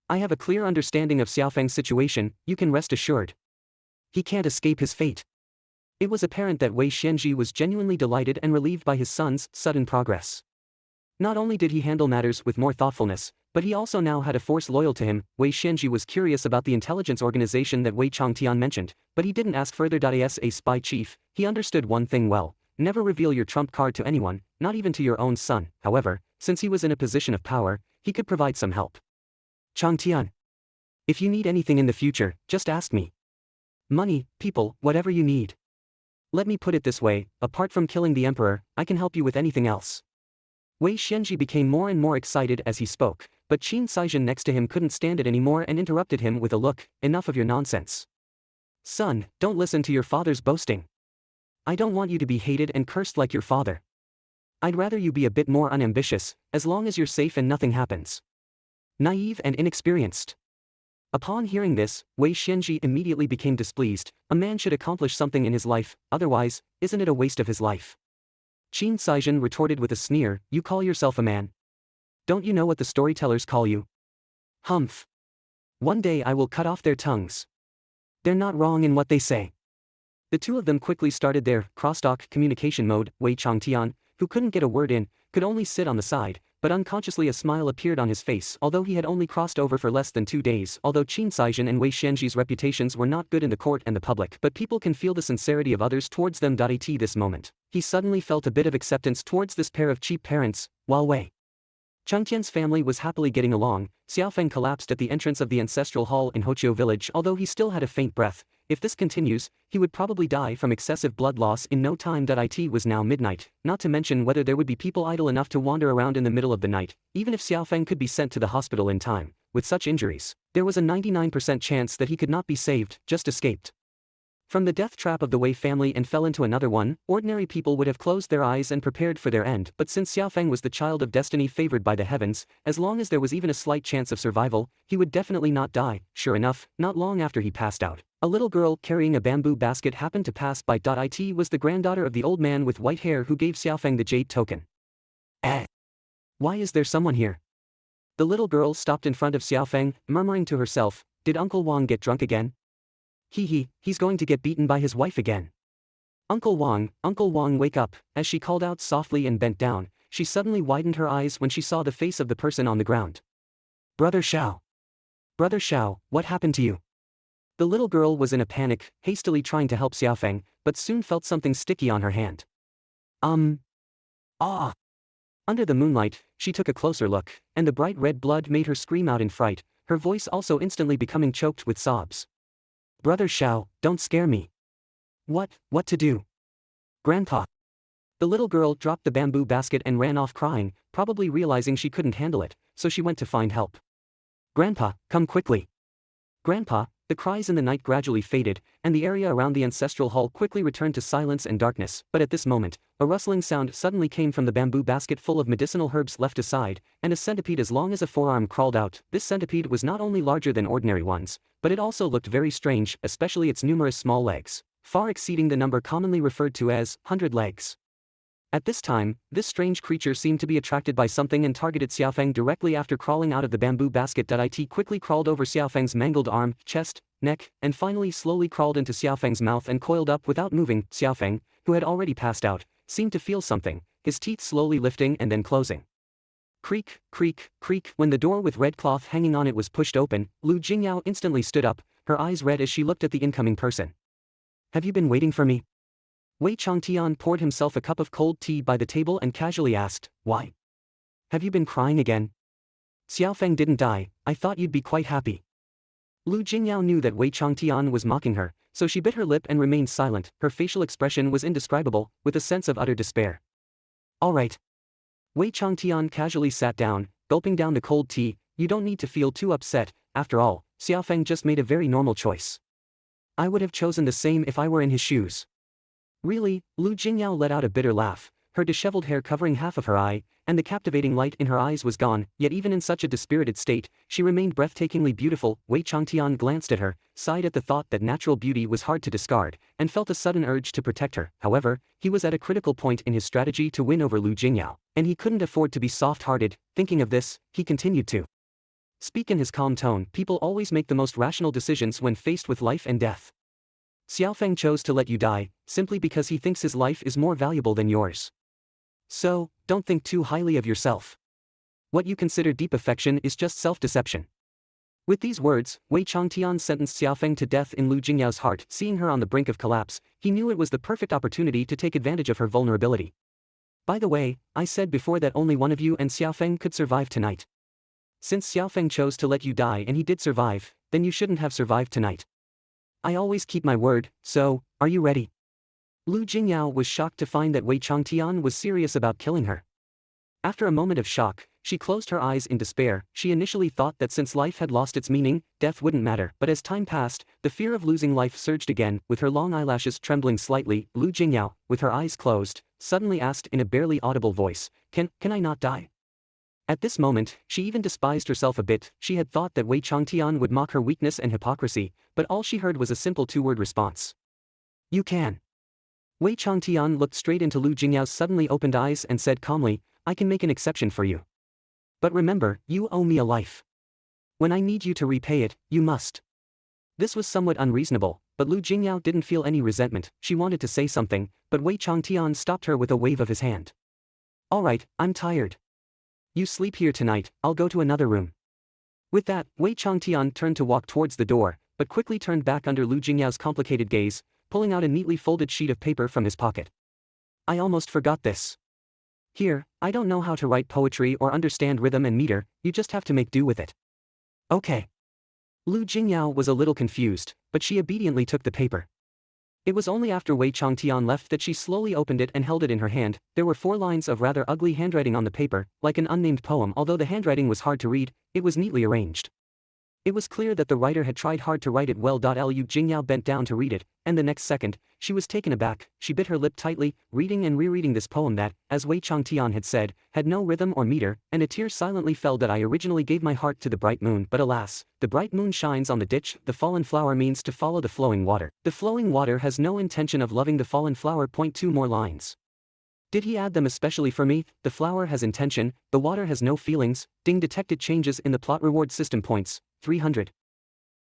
I have a clear understanding of Xiaofeng's situation, you can rest assured. He can't escape his fate. It was apparent that Wei Xianji was genuinely delighted and relieved by his son's sudden progress. Not only did he handle matters with more thoughtfulness, but he also now had a force loyal to him. Wei Xianji was curious about the intelligence organization that Wei Changtian mentioned, but he didn't ask further. As a spy chief, he understood one thing well: never reveal your trump card to anyone, not even to your own son. However, since he was in a position of power, he could provide some help. Changtian, if you need anything in the future, just ask me. Money, people, whatever you need. Let me put it this way, apart from killing the emperor, I can help you with anything else. Wei Xianji became more and more excited as he spoke, but Qin Saizhen next to him couldn't stand it anymore and interrupted him with a look. Enough of your nonsense. Son, don't listen to your father's boasting. I don't want you to be hated and cursed like your father. I'd rather you be a bit more unambitious, as long as you're safe and nothing happens. Naive and inexperienced. Upon hearing this, Wei Xianji immediately became displeased. A man should accomplish something in his life, otherwise, isn't it a waste of his life? Qin Saizhen retorted with a sneer, you call yourself a man? Don't you know what the storytellers call you? Humph. One day I will cut off their tongues. They're not wrong in what they say. The two of them quickly started their crosstalk communication mode. Wei Changtian, who couldn't get a word in, could only sit on the side, but unconsciously a smile appeared on his face although he had only crossed over for less than 2 days. Although Qin Saizhen and Wei Xianji's reputations were not good in the court and the public, but people can feel the sincerity of others towards them. At this moment, he suddenly felt a bit of acceptance towards this pair of cheap parents, while Wei Changtian's family was happily getting along. Xiaofeng collapsed at the entrance of the ancestral hall in Hoqiu village although he still had a faint breath. If this continues, he would probably die from excessive blood loss in no time. It was now midnight, not to mention whether there would be people idle enough to wander around in the middle of the night. Even if Xiaofeng could be sent to the hospital in time, with such injuries, there was a 99% chance that he could not be saved, just escaped from the death trap of the Wei family and fell into another one. Ordinary people would have closed their eyes and prepared for their end, but since Xiaofeng was the child of destiny favored by the heavens, as long as there was even a slight chance of survival, he would definitely not die. Sure enough, not long after he passed out, a little girl carrying a bamboo basket happened to pass by. It was the granddaughter of the old man with white hair who gave Xiaofeng the jade token. Why is there someone here? The little girl stopped in front of Xiaofeng, murmuring to herself, did Uncle Wang get drunk again? He's going to get beaten by his wife again. Uncle Wang, wake up. As she called out softly and bent down, she suddenly widened her eyes when she saw the face of the person on the ground. Brother Xiao, what happened to you? The little girl was in a panic, hastily trying to help Xiaofeng, but soon felt something sticky on her hand. Ah! Under the moonlight, she took a closer look, and the bright red blood made her scream out in fright, her voice also instantly becoming choked with sobs. Brother Xiao, don't scare me. What to do? Grandpa. The little girl dropped the bamboo basket and ran off crying, probably realizing she couldn't handle it, so she went to find help. Grandpa, come quickly. Grandpa, The cries in the night gradually faded, and the area around the ancestral hall quickly returned to silence and darkness, but at this moment, a rustling sound suddenly came from the bamboo basket full of medicinal herbs left aside, and a centipede as long as a forearm crawled out. This centipede was not only larger than ordinary ones, but it also looked very strange, especially its numerous small legs, far exceeding the number commonly referred to as 100 legs. At this time, this strange creature seemed to be attracted by something and targeted Xiaofeng directly after crawling out of the bamboo basket. It quickly crawled over Xiaofeng's mangled arm, chest, neck, and finally slowly crawled into Xiaofeng's mouth and coiled up without moving. Xiaofeng, who had already passed out, seemed to feel something, his teeth slowly lifting and then closing. Creak, creak, creak. When the door with red cloth hanging on it was pushed open, Lu Jingyao instantly stood up, her eyes red as she looked at the incoming person. "Have you been waiting for me?" Wei Tian poured himself a cup of cold tea by the table and casually asked, "Why? Have you been crying again?" "Xiaofeng didn't die, I thought you'd be quite happy." Lu Jingyao knew that Wei Tian was mocking her, so she bit her lip and remained silent. Her facial expression was indescribable, with a sense of utter despair. "All right." Wei Tian casually sat down, gulping down the cold tea. "You don't need to feel too upset, after all, Xiaofeng just made a very normal choice. I would have chosen the same if I were in his shoes." "Really?" Lu Jingyao let out a bitter laugh, her disheveled hair covering half of her eye, and the captivating light in her eyes was gone, yet even in such a dispirited state, she remained breathtakingly beautiful. Wei Tian glanced at her, sighed at the thought that natural beauty was hard to discard, and felt a sudden urge to protect her. However, he was at a critical point in his strategy to win over Lu Jingyao, and he couldn't afford to be soft-hearted. Thinking of this, he continued to speak in his calm tone. "People always make the most rational decisions when faced with life and death. Xiaofeng chose to let you die, simply because he thinks his life is more valuable than yours. So, don't think too highly of yourself. What you consider deep affection is just self-deception." With these words, Wei Tian sentenced Xiaofeng to death in Lu Jingyao's heart. Seeing her on the brink of collapse, he knew it was the perfect opportunity to take advantage of her vulnerability. "By the way, I said before that only one of you and Xiaofeng could survive tonight. Since Xiaofeng chose to let you die and he did survive, then you shouldn't have survived tonight. I always keep my word, so, are you ready?" Lu Jingyao was shocked to find that Wei Tian was serious about killing her. After a moment of shock, she closed her eyes in despair. She initially thought that since life had lost its meaning, death wouldn't matter, but as time passed, the fear of losing life surged again. With her long eyelashes trembling slightly, Lu Jingyao, with her eyes closed, suddenly asked in a barely audible voice, Can I not die?" At this moment, she even despised herself a bit. She had thought that Wei Tian would mock her weakness and hypocrisy, but all she heard was a simple two-word response. "You can." Wei Tian looked straight into Lu Jingyao's suddenly opened eyes and said calmly, "I can make an exception for you. But remember, you owe me a life. When I need you to repay it, you must." This was somewhat unreasonable, but Lu Jingyao didn't feel any resentment. She wanted to say something, but Wei Tian stopped her with a wave of his hand. "All right, I'm tired. You sleep here tonight, I'll go to another room." With that, Wei Tian turned to walk towards the door, but quickly turned back under Lu Jingyao's complicated gaze, pulling out a neatly folded sheet of paper from his pocket. "I almost forgot this. Here, I don't know how to write poetry or understand rhythm and meter, you just have to make do with it." "Okay." Lu Jingyao was a little confused, but she obediently took the paper. It was only after Wei Tian left that she slowly opened it and held it in her hand. There were 4 lines of rather ugly handwriting on the paper, like an unnamed poem. Although the handwriting was hard to read, it was neatly arranged. It was clear that the writer had tried hard to write it well. Lu Jingyao bent down to read it, and the next second, she was taken aback. She bit her lip tightly, reading and rereading this poem that, as Wei Tian had said, had no rhythm or meter, and a tear silently fell. "I originally gave my heart to the bright moon, but alas, the bright moon shines on the ditch. The fallen flower means to follow the flowing water. The flowing water has no intention of loving the fallen flower." 2 more lines. Did he add them especially for me? The flower has intention, the water has no feelings. Ding detected changes in the plot. Reward system points, 300.